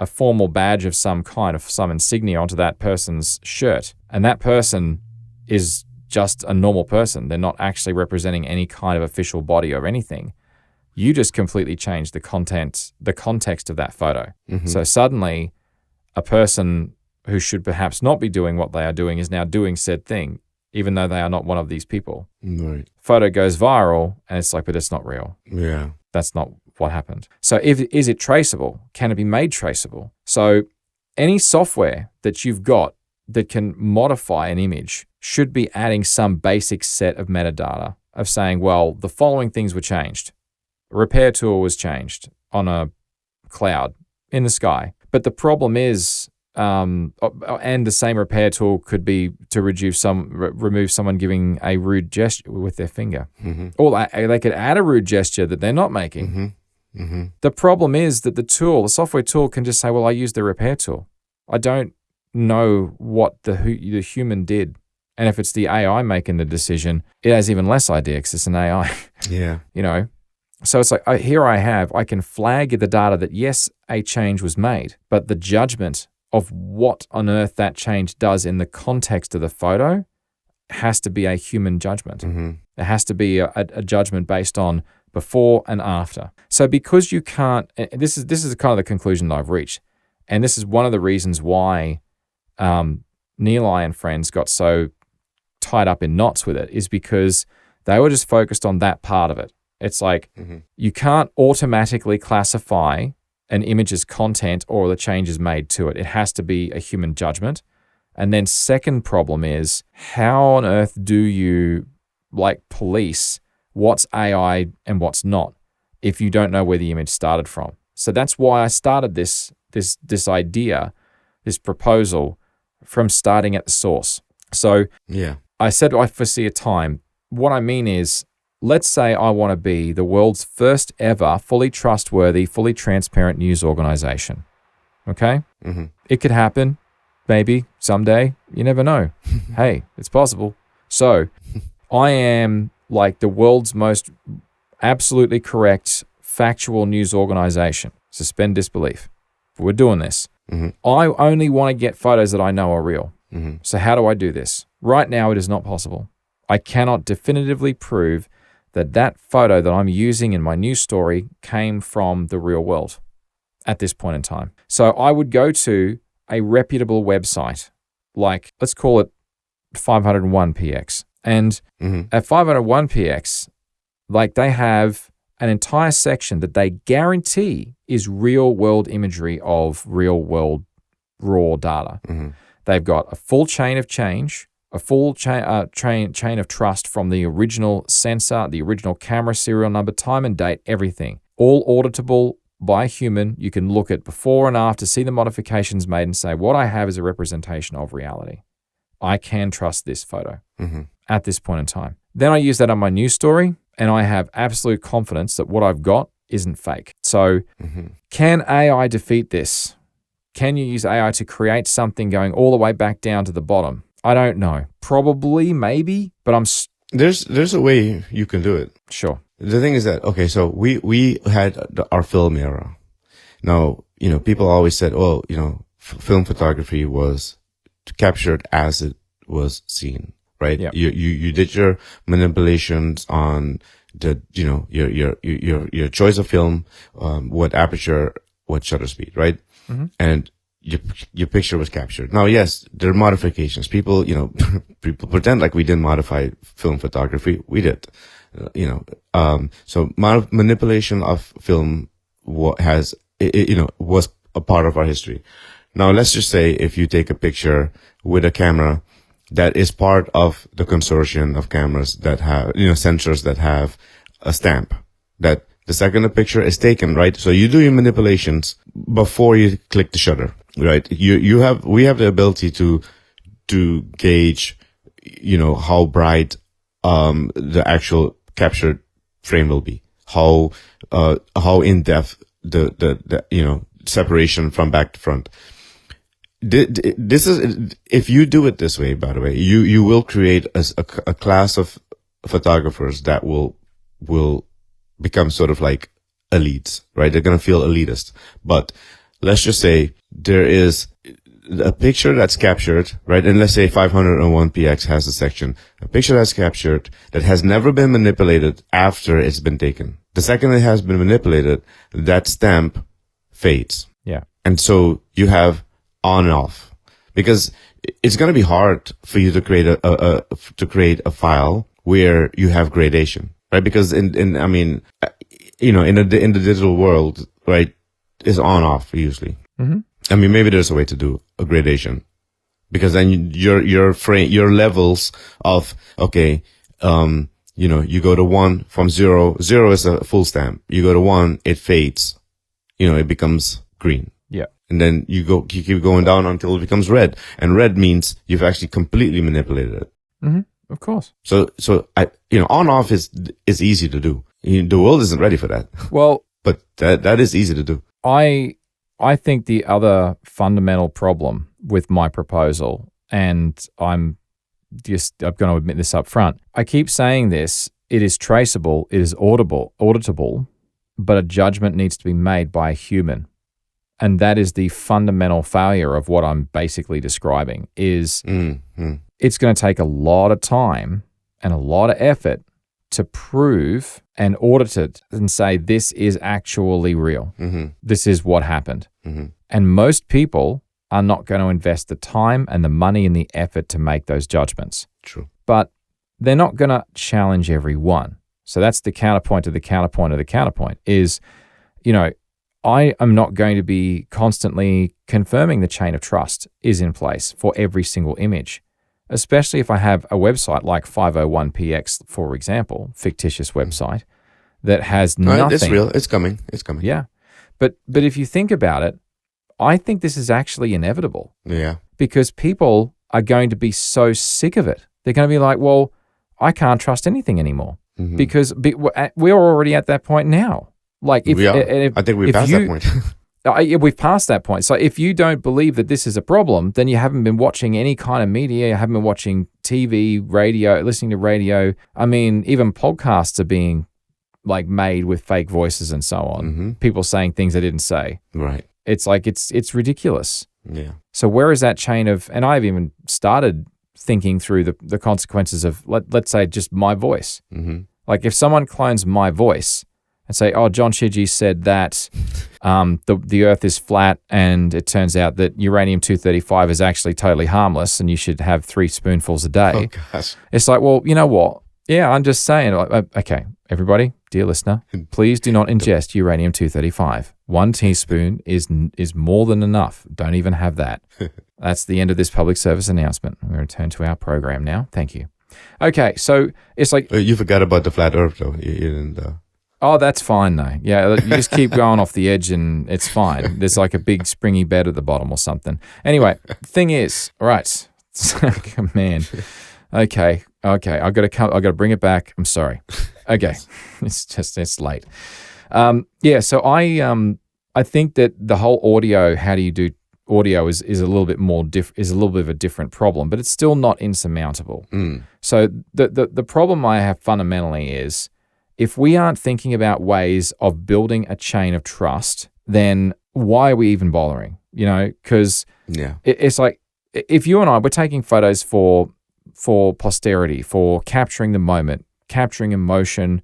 a formal badge of some kind, of some insignia onto that person's shirt, and that person is just a normal person, they're not actually representing any kind of official body or anything, you just completely change the context of that photo. So suddenly a person who should perhaps not be doing what they are doing is now doing said thing, even though they are not one of these people. Right. Photo goes viral, and it's like, but it's not real. Yeah. That's not what happened. So is it traceable? Can it be made traceable? So any software that you've got that can modify an image should be adding some basic set of metadata of saying, well, the following things were changed. A repair tool was changed on a cloud in the sky. But the problem is, and the same repair tool could be to remove someone giving a rude gesture with their finger. Or they could add a rude gesture that they're not making. The problem is that the software tool can just say, well, I used the repair tool. I don't know what the human did And if it's the AI making the decision, it has even less idea because it's an AI. Yeah. So it's like, I can flag the data that yes, a change was made, but the judgment of what on earth that change does in the context of the photo has to be a human judgment. Mm-hmm. It has to be a judgment based on before and after. So because you can't, this is kind of the conclusion that I've reached, and this is one of the reasons why Neeli and friends got so tied up in knots with it, is because they were just focused on that part of it. It's like you can't automatically classify an image's content or the changes made to it. It has to be a human judgment. And then second problem is, how on earth do you police what's AI and what's not if you don't know where the image started from? So that's why I started this idea, this proposal, from starting at the source. So I said I foresee a time. What I mean is, let's say I want to be the world's first ever fully trustworthy, fully transparent news organization. Okay? Mm-hmm. It could happen. Maybe someday. You never know. Hey, it's possible. So I am like the world's most absolutely correct factual news organization. Suspend disbelief. But we're doing this. Mm-hmm. I only want to get photos that I know are real. Mm-hmm. So how do I do this? Right now, it is not possible. I cannot definitively prove that photo that I'm using in my news story came from the real world at this point in time. So I would go to a reputable website, like let's call it 501px. And at 501px, they have an entire section that they guarantee is real world imagery of real world raw data. Mm-hmm. They've got a full chain of change, a full chain of trust from the original sensor, the original camera serial number, time and date, everything. All auditable by a human. You can look at before and after, see the modifications made and say, what I have is a representation of reality. I can trust this photo at this point in time. Then I use that on my news story, and I have absolute confidence that what I've got isn't fake. So can AI defeat this? Can you use AI to create something going all the way back down to the bottom? I don't know. Probably, maybe, but There's a way you can do it. Sure. The thing is that, okay, so we had our film era. Now, people always said, oh, film photography was captured as it was seen, right? Yep. You did your manipulations on the, your choice of film, what aperture, what shutter speed, right? And your picture was captured. Now, yes, there are modifications. People, people pretend like we didn't modify film photography. We did. So manipulation of film was a part of our history. Now, let's just say if you take a picture with a camera that is part of the consortium of cameras that have, sensors that have a stamp, that the second the picture is taken, right? So you do your manipulations before you click the shutter, right? We have the ability to gauge, how bright, the actual captured frame will be, how in depth the separation from back to front. This is, if you do it this way, by the way, you will create a class of photographers that will become sort of like elites, right? They're going to feel elitist. But let's just say there is a picture that's captured, right? And let's say 501px has a section, a picture that's captured that has never been manipulated after it's been taken. The second it has been manipulated, that stamp fades. Yeah. And so you have on and off, because it's going to be hard for you to create a file where you have gradation, right? Because in the digital world, right, is on off usually. I mean, maybe there's a way to do a gradation, because then your levels of, okay, you go to 1 from 0 is a full stamp. You go to 1, it fades, it becomes green. Yeah. And then you keep going down until it becomes red. And red means you've actually completely manipulated it. Of course. So on off is easy to do. The world isn't ready for that. Well, but that is easy to do. I think the other fundamental problem with my proposal, and I'm I'm going to admit this up front. I keep saying this. It is traceable. It is auditable, but a judgment needs to be made by a human. And that is the fundamental failure of what I'm basically describing is it's going to take a lot of time and a lot of effort to prove and audit it and say this is actually real. This is what happened. And most people are not going to invest the time and the money and the effort to make those judgments. True. But they're not going to challenge every one. So that's the counterpoint to the counterpoint of the counterpoint is, I am not going to be constantly confirming the chain of trust is in place for every single image, especially if I have a website like 501px, for example, fictitious website that has nothing. It's real. It's coming. Yeah. But if you think about it, I think this is actually inevitable. Yeah. Because people are going to be so sick of it. They're going to be like, well, I can't trust anything anymore because we're already at that point now. Like if I think we've passed that point. We've passed that point. So if you don't believe that this is a problem, then you haven't been watching any kind of media, you haven't been watching TV, radio, listening to radio. I mean, even podcasts are being like made with fake voices and so on. People saying things they didn't say. Right. It's like it's ridiculous. Yeah. So where is that chain of? And I've even started thinking through the consequences of let's say just my voice. Like if someone clones my voice and say, "Oh, John Shiji said that the Earth is flat, and it turns out that uranium-235 is actually totally harmless, and you should have 3 spoonfuls a day." Oh gosh. It's like, well, you know what? Yeah, I'm just saying. Okay, everybody, dear listener, please do not ingest uranium-235. 1 teaspoon is more than enough. Don't even have that. That's the end of this public service announcement. We return to our program now. Thank you. Okay, so it's like you forgot about the flat Earth, though. You didn't. Oh, that's fine though. Yeah, you just keep going off the edge and it's fine. There's like a big springy bed at the bottom or something. Anyway, thing is, right, man. Okay. I got to bring it back. I'm sorry. Okay, it's late. Yeah. So I think that the whole audio, how do you do audio is a little bit more is a little bit of a different problem, but it's still not insurmountable. So the problem I have fundamentally is, if we aren't thinking about ways of building a chain of trust, then why are we even bothering? Because it's like if you and I, we're taking photos for posterity, for capturing the moment, capturing emotion.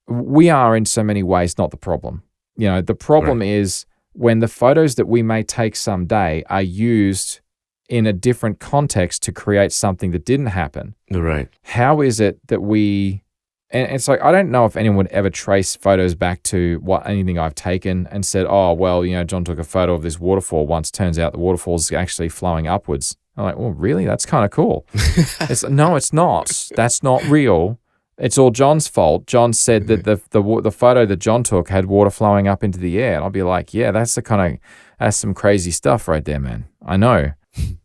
We are in so many ways not the problem. The problem is when the photos that we may take someday are used in a different context to create something that didn't happen. Right. How is it that we... And it's like, I don't know if anyone would ever trace photos back to anything I've taken and said, oh, well, John took a photo of this waterfall once. Turns out the waterfall is actually flowing upwards. I'm like, well, really? That's kind of cool. No, it's not. That's not real. It's all John's fault. John said that the photo that John took had water flowing up into the air. And I'll be like, yeah, that's some crazy stuff right there, man. I know.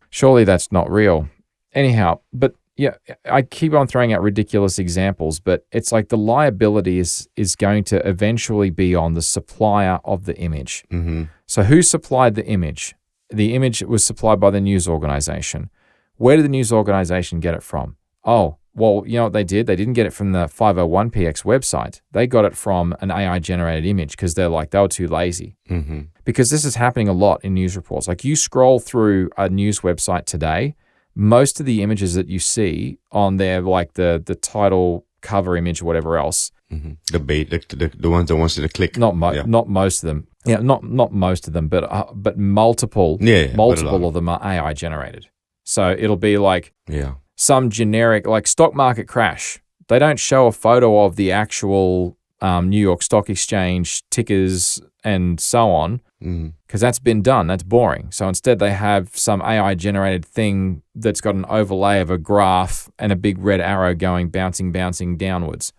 Surely that's not real. Anyhow, but yeah, I keep on throwing out ridiculous examples, but it's like the liability is going to eventually be on the supplier of the image. So who supplied the image? The image was supplied by the news organization. Where did the news organization get it from? Oh, well, you know what they did? They didn't get it from the 501px website. They got it from an AI-generated image because they were too lazy. Because this is happening a lot in news reports. Like you scroll through a news website today, most of the images that you see on there, like the title, cover image, or whatever else. The bait, the ones that wants you to click. Not most of them. Yeah, not most of them, but multiple of them are AI generated. So it'll be like some generic, like stock market crash. They don't show a photo of the actual New York Stock Exchange tickers and so on, because that's been done. That's boring. So instead they have some AI generated thing that's got an overlay of a graph and a big red arrow going bouncing downwards.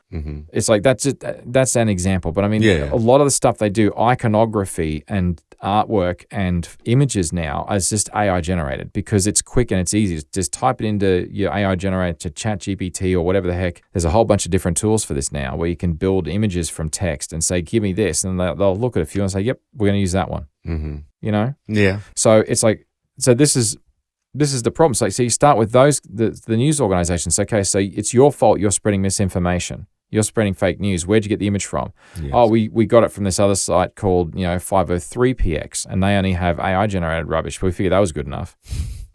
It's like that's an example. But I mean, a lot of the stuff they do, iconography and artwork and images now, is just AI generated because it's quick and it's easy. Just type it into your AI generator to ChatGPT or whatever the heck. There's a whole bunch of different tools for this now where you can build images from text and say, give me this. And they'll look at a few and say, yep, we're going to use that one. Mm-hmm. You know? Yeah. So it's like, so this is this is the problem. So you start with the news organizations. Okay, so it's your fault you're spreading misinformation. You're spreading fake news. Where'd you get the image from? Yes. Oh, we got it from this other site called 503px, and they only have AI generated rubbish. We figured that was good enough.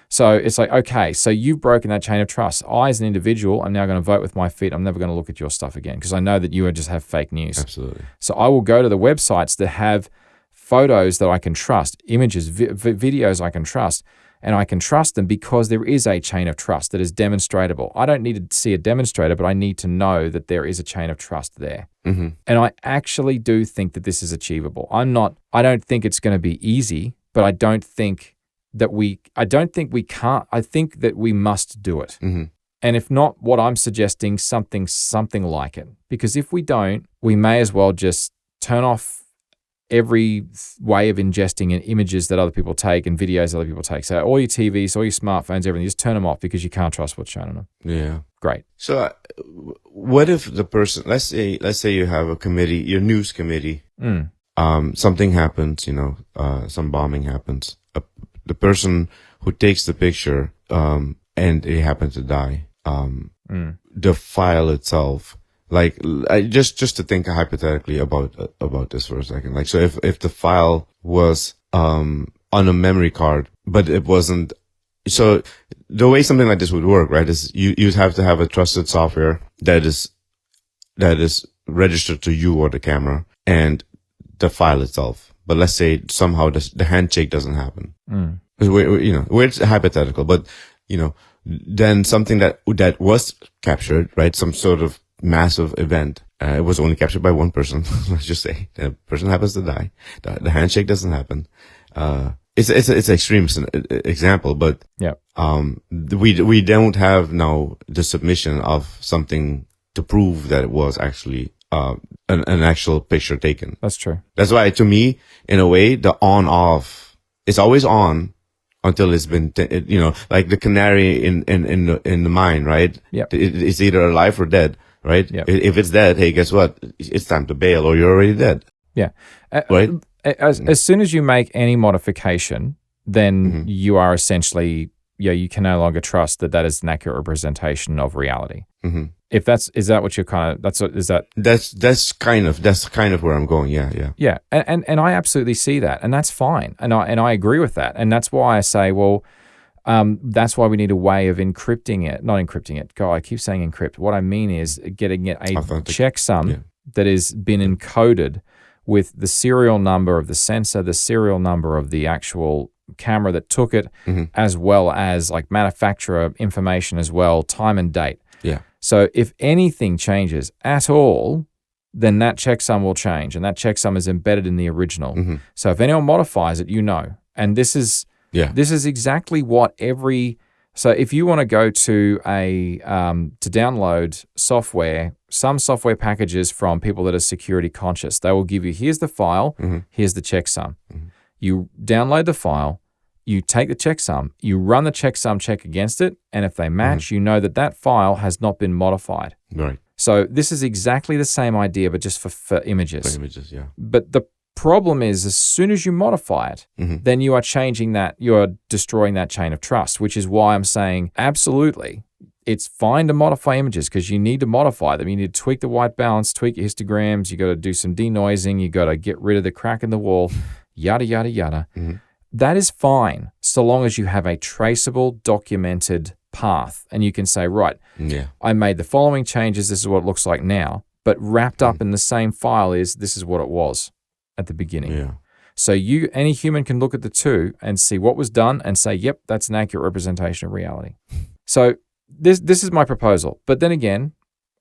So it's like, okay, so you've broken that chain of trust. I, as an individual, I'm now going to vote with my feet. I'm never going to look at your stuff again because I know that you just have fake news. Absolutely. So I will go to the websites that have photos that I can trust, images, videos I can trust, and I can trust them because there is a chain of trust that is demonstratable. I don't need to see a demonstrator, but I need to know that there is a chain of trust there. Mm-hmm. And I actually do think that this is achievable. I don't think it's going to be easy, but I don't think we can't. I think that we must do it. Mm-hmm. And if not, what I'm suggesting, something like it. Because if we don't, we may as well just turn off every way of ingesting images that other people take and videos that other people take. So all your TVs, all your smartphones, everything, just turn them off because you can't trust what's shown on them. Yeah. Great. So what if the person, let's say you have a committee, your news committee, something happens, some bombing happens. The person who takes the picture, and it happens to die, the file itself, just to think hypothetically about this for a second. Like, so if the file was, on a memory card, but it wasn't, so the way something like this would work, right, is you'd have to have a trusted software that is registered to you or the camera and the file itself. But let's say somehow the handshake doesn't happen. We're it's hypothetical, but then something that was captured, right? Some sort of massive event. It was only captured by one person. Let's just say the person happens to die. The handshake doesn't happen. It's an extreme example, but yeah. We don't have now the submission of something to prove that it was actually an actual picture taken. That's true. That's why, to me, in a way, the on-off, it's always on until it's been, like the canary in the mine, right? Yeah. It's either alive or dead, right? Yep. If it's dead, hey, guess what? It's time to bail, or you're already dead. Yeah. Right? As soon as you make any modification, then you are essentially, you can no longer trust that is an accurate representation of reality. Mm-hmm. If is that what you're kind of, that's kind of where I'm going. Yeah. Yeah. And I absolutely see that. And that's fine. And I agree with that. And that's why I say, well, that's why we need a way of encrypting it, not encrypting it. God, I keep saying encrypt. What I mean is getting it a authentic checksum that has been encoded with the serial number of the sensor, the serial number of the actual camera that took it, as well as like manufacturer information as well, time and date. Yeah. So if anything changes at all, then that checksum will change, and that checksum is embedded in the original. So if anyone modifies it, and this is exactly what so if you want to go to to download software, some software packages from people that are security conscious, they will give you, here's the file, here's the checksum. You download the file, you take the checksum, you run the checksum check against it, and if they match, you know that file has not been modified. Right. So this is exactly the same idea, but just for images. For images, yeah. But the problem is, as soon as you modify it, then you are changing that, you are destroying that chain of trust, which is why I'm saying absolutely, it's fine to modify images because you need to modify them. You need to tweak the white balance, tweak your histograms, you got to do some denoising, you got to get rid of the crack in the wall, yada, yada, yada. That is fine, so long as you have a traceable, documented path. And you can say, right, I made the following changes, this is what it looks like now. But wrapped up in the same file this is what it was at the beginning. Yeah. So any human can look at the two and see what was done and say, yep, that's an accurate representation of reality. So this is my proposal. But then again,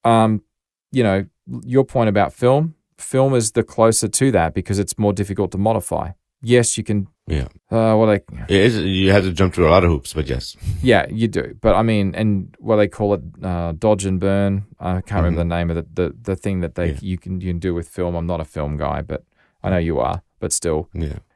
your point about film is the closer to that because it's more difficult to modify. Yes, you can. Yeah. You have to jump through a lot of hoops, but yes. Yeah, you do. But I mean, and what they call it, dodge and burn. I can't remember the name of the thing that you can do with film. I'm not a film guy, but I know you are. But still,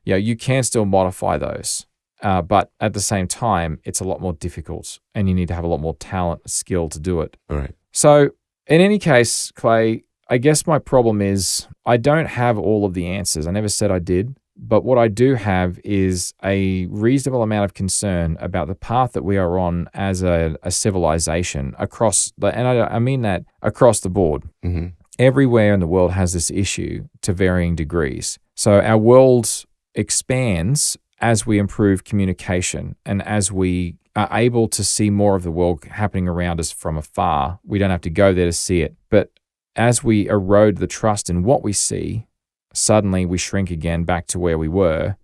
you can still modify those. But at the same time, it's a lot more difficult, and you need to have a lot more talent, skill to do it. All right. So, in any case, Clay, I guess my problem is I don't have all of the answers. I never said I did. But what I do have is a reasonable amount of concern about the path that we are on as a civilization across and I mean that across the board. Mm-hmm. Everywhere in the world has this issue to varying degrees. So our world expands as we improve communication and as we are able to see more of the world happening around us from afar. We don't have to go there to see it. But as we erode the trust in what we see, suddenly we shrink again back to where we were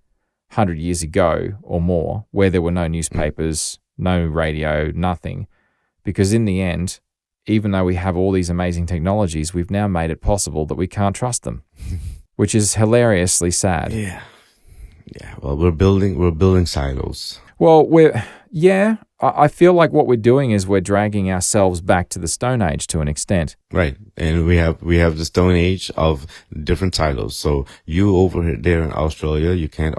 100 years ago or more, where there were no newspapers, no radio, nothing. Because in the end, even though we have all these amazing technologies, we've now made it possible that we can't trust them, which is hilariously sad. Yeah. Well, we're building silos. Well, I feel like what we're doing is we're dragging ourselves back to the Stone Age to an extent. Right. And we have the Stone Age of different silos. So you over there in Australia, you can't,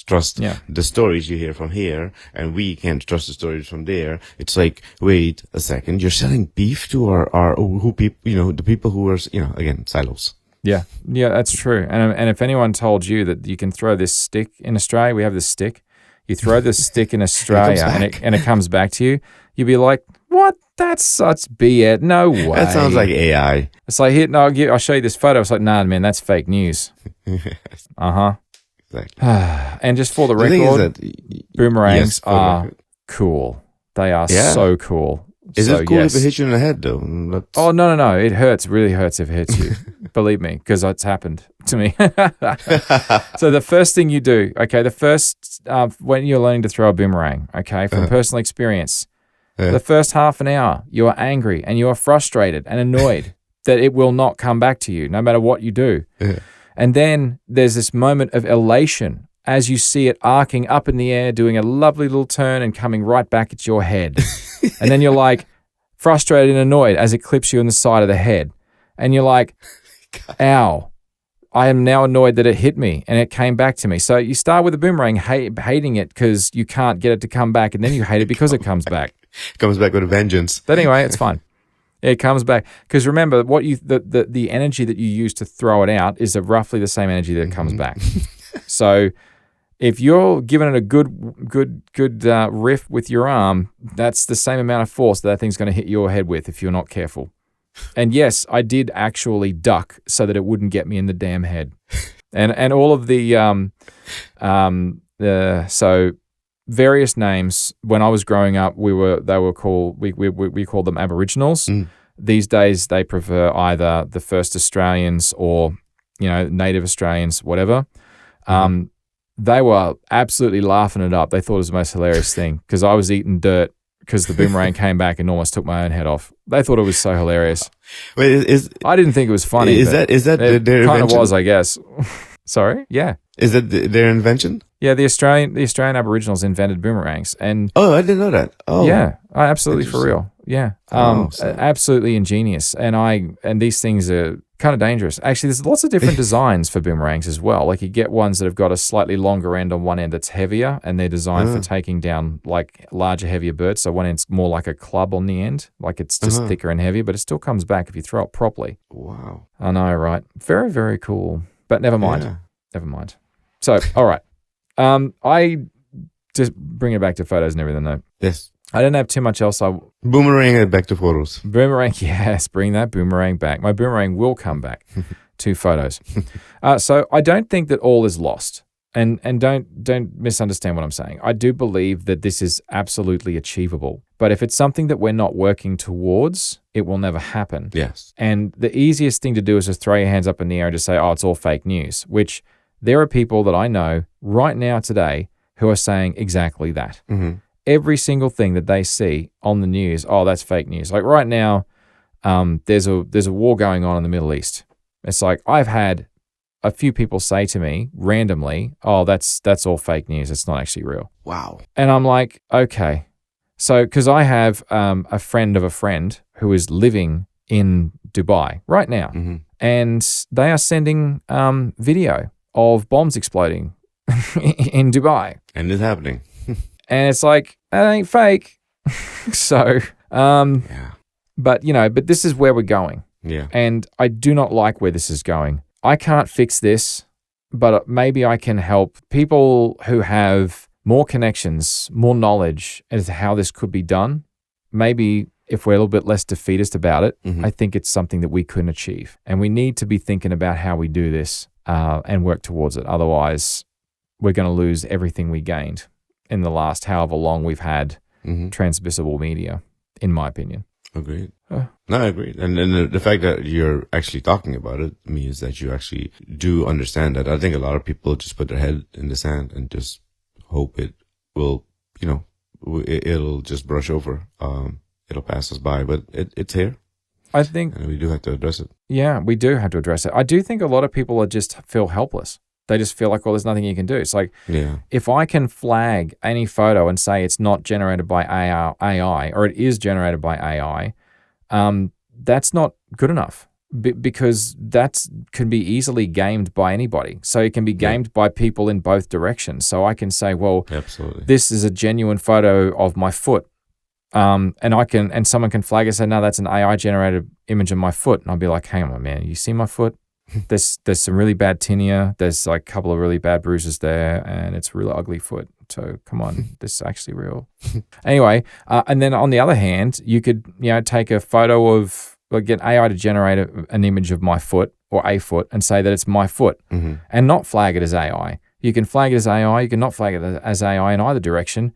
trust the stories you hear from here, and we can't trust the stories from there. It's like, wait a second, you're selling beef to the people who are, again, silos. Yeah, that's true. And if anyone told you that you can throw this stick in Australia, we have this stick. You throw this stick in Australia and it comes back to you, you'd be like, what? That's such BS. No way. That sounds like AI. It's like, here, no, I'll show you this photo. It's like, nah, man, that's fake news. Uh-huh. Exactly. And just for the record, boomerangs are cool. They are so cool. Is it cool if it hits you in the head, though? Oh, no. It hurts. It really hurts if it hits you. Believe me, because it's happened to me. So the first thing you do, when you're learning to throw a boomerang, from personal experience, the first half an hour, you are angry and you are frustrated and annoyed that it will not come back to you, no matter what you do. Yeah. And then there's this moment of elation as you see it arcing up in the air, doing a lovely little turn and coming right back at your head. And then you're like frustrated and annoyed as it clips you in the side of the head. And you're like, ow, I am now annoyed that it hit me and it came back to me. So you start with a boomerang, hating it because you can't get it to come back. And then you hate it because it comes back. It comes back with a vengeance. But anyway, it's fine. It comes back. Because remember, the energy that you use to throw it out is roughly the same energy that comes back. So if you're giving it a good riff with your arm, that's the same amount of force that thing's going to hit your head with if you're not careful. And yes, I did actually duck so that it wouldn't get me in the damn head. And all of so various names. When I was growing up, we called them Aboriginals. Mm. These days, they prefer either the first Australians or Native Australians, whatever. They were absolutely laughing it up. They thought it was the most hilarious thing because I was eating dirt because the boomerang came back and almost took my own head off. They thought it was so hilarious. Wait, I didn't think it was funny. Is that their invention? Kind of was, I guess. Sorry, yeah. Is that their invention? Yeah, the Australian Aboriginals invented boomerangs, and I didn't know that. Oh, yeah, absolutely for real. Yeah, absolutely ingenious, and these things are kind of dangerous. Actually, there's lots of different designs for boomerangs as well. Like you get ones that have got a slightly longer end on one end that's heavier, and they're designed for taking down like larger, heavier birds. So one end's more like a club on the end, like it's just thicker and heavier, but it still comes back if you throw it properly. Wow. I know, right? Very, very cool. But never mind. Yeah. Never mind. So, all right. I just bring it back to photos and everything though. Yes. I don't have too much else. Boomerang it back to photos. Boomerang, yes, bring that boomerang back. My boomerang will come back to photos. So I don't think that all is lost. And don't misunderstand what I'm saying. I do believe that this is absolutely achievable. But if it's something that we're not working towards, it will never happen. Yes. And the easiest thing to do is just throw your hands up in the air and just say, oh, it's all fake news, which there are people that I know right now today who are saying exactly that. Mm-hmm. Every single thing that they see on the news, oh, that's fake news. Like right now, there's a war going on in the Middle East. It's like I've had a few people say to me randomly, oh, that's all fake news. It's not actually real. Wow. And I'm like, okay. So, because I have a friend of a friend who is living in Dubai right now, mm-hmm. and they are sending video of bombs exploding in Dubai. And it's happening. And it's like, that ain't fake. So, yeah. But this is where we're going. Yeah. And I do not like where this is going. I can't fix this. but maybe I can help people who have more connections, more knowledge as to how this could be done. Maybe if we're a little bit less defeatist about it, I think it's something that we couldn't achieve. And we need to be thinking about how we do this and work towards it. Otherwise, we're going to lose everything we gained in the last however long we've had transmissible media, in my opinion. Agreed. No, I agree. And the fact that you're actually talking about it means that you actually do understand that. I think a lot of people just put their head in the sand and just hope it will, it'll just brush over. It'll pass us by, but it's here. I think. And we do have to address it. Yeah, we do have to address it. I do think a lot of people just feel helpless. They just feel like, well, there's nothing you can do. It's like, if I can flag any photo and say it's not generated by AI or it is generated by AI, that's not good enough because that can be easily gamed by anybody. So it can be gamed by people in both directions. So I can say, well, absolutely, this is a genuine photo of my foot. And someone can flag it and say, no, that's an AI generated image of my foot. And I'll be like, hang on, man, you see my foot? There's some really bad tinea. There's like a couple of really bad bruises there, and it's a really ugly foot. So come on, this is actually real. Anyway, and then on the other hand, you could take a photo of, get AI to generate an image of my foot or a foot and say that it's my foot, and not flag it as AI. You can flag it as AI. You can not flag it as AI in either direction,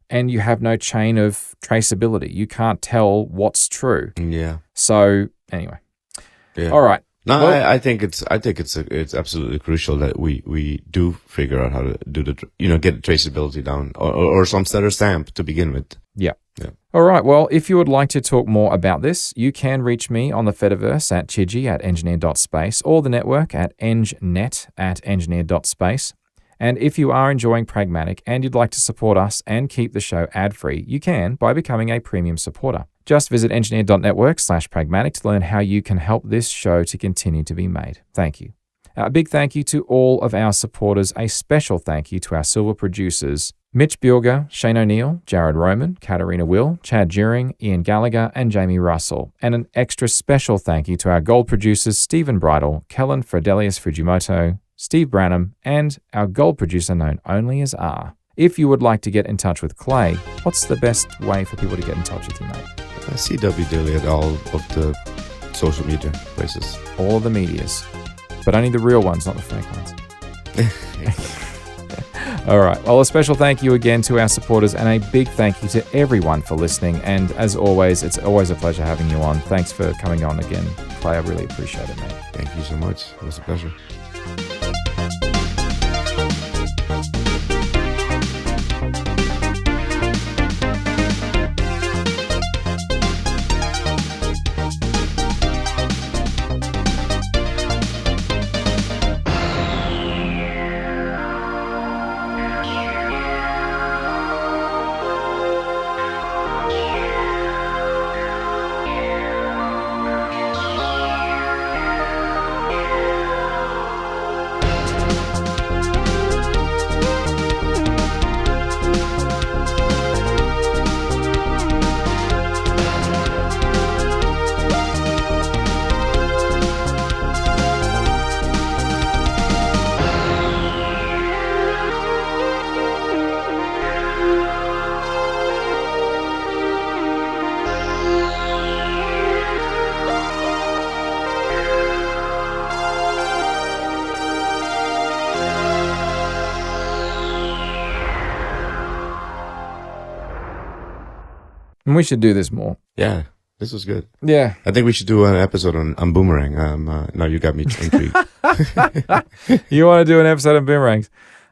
and you have no chain of traceability. You can't tell what's true. Yeah. So anyway, all right. No, well, I think it's absolutely crucial that we do figure out how to do get traceability down or some sort stamp to begin with. Yeah. All right. Well, if you would like to talk more about this, you can reach me on the Fediverse at chigi@engineer.space or the network at engnet@engineer.space. And if you are enjoying Pragmatic and you'd like to support us and keep the show ad-free, you can by becoming a premium supporter. Just visit engineer.network/pragmatic to learn how you can help this show to continue to be made. Thank you. A big thank you to all of our supporters. A special thank you to our silver producers, Mitch Bjorger, Shane O'Neill, Jared Roman, Katarina Will, Chad Deering, Ian Gallagher, and Jamie Russell. And an extra special thank you to our gold producers, Stephen Bridle, Kellen Fredelius Fujimoto, Steve Branham, and our gold producer known only as R. If you would like to get in touch with Clay, what's the best way for people to get in touch with you, mate? CW Daily at all of the social media places. All of the medias. But only the real ones, not the fake ones. All right. Well, a special thank you again to our supporters and a big thank you to everyone for listening. And as always, it's always a pleasure having you on. Thanks for coming on again, Clay. I really appreciate it, mate. Thank you so much. It was a pleasure. And we should do this more. Yeah, this was good. Yeah. I think we should do an episode on Boomerang. Now you got me intrigued. You want to do an episode on boomerangs?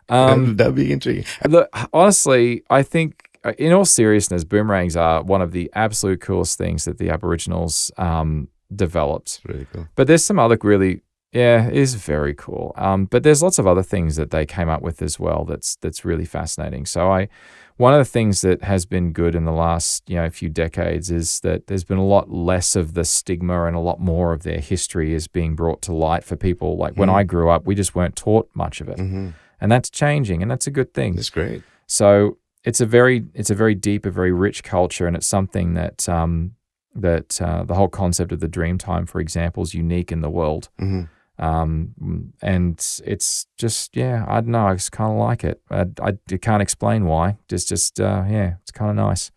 That'd be intriguing. Look, honestly, I think, in all seriousness, boomerangs are one of the absolute coolest things that the Aboriginals developed. It's really cool. But there's some other really, it is very cool. But there's lots of other things that they came up with as well that's really fascinating. So one of the things that has been good in the last few decades is that there's been a lot less of the stigma and a lot more of their history is being brought to light for people. Like when I grew up, we just weren't taught much of it, and that's changing, and that's a good thing. That's great. So it's a very deep, a very rich culture, and it's something that the whole concept of the Dreamtime, for example, is unique in the world. And it's just, I don't know, I just kind of like it. I can't explain why. Just yeah, it's kind of nice.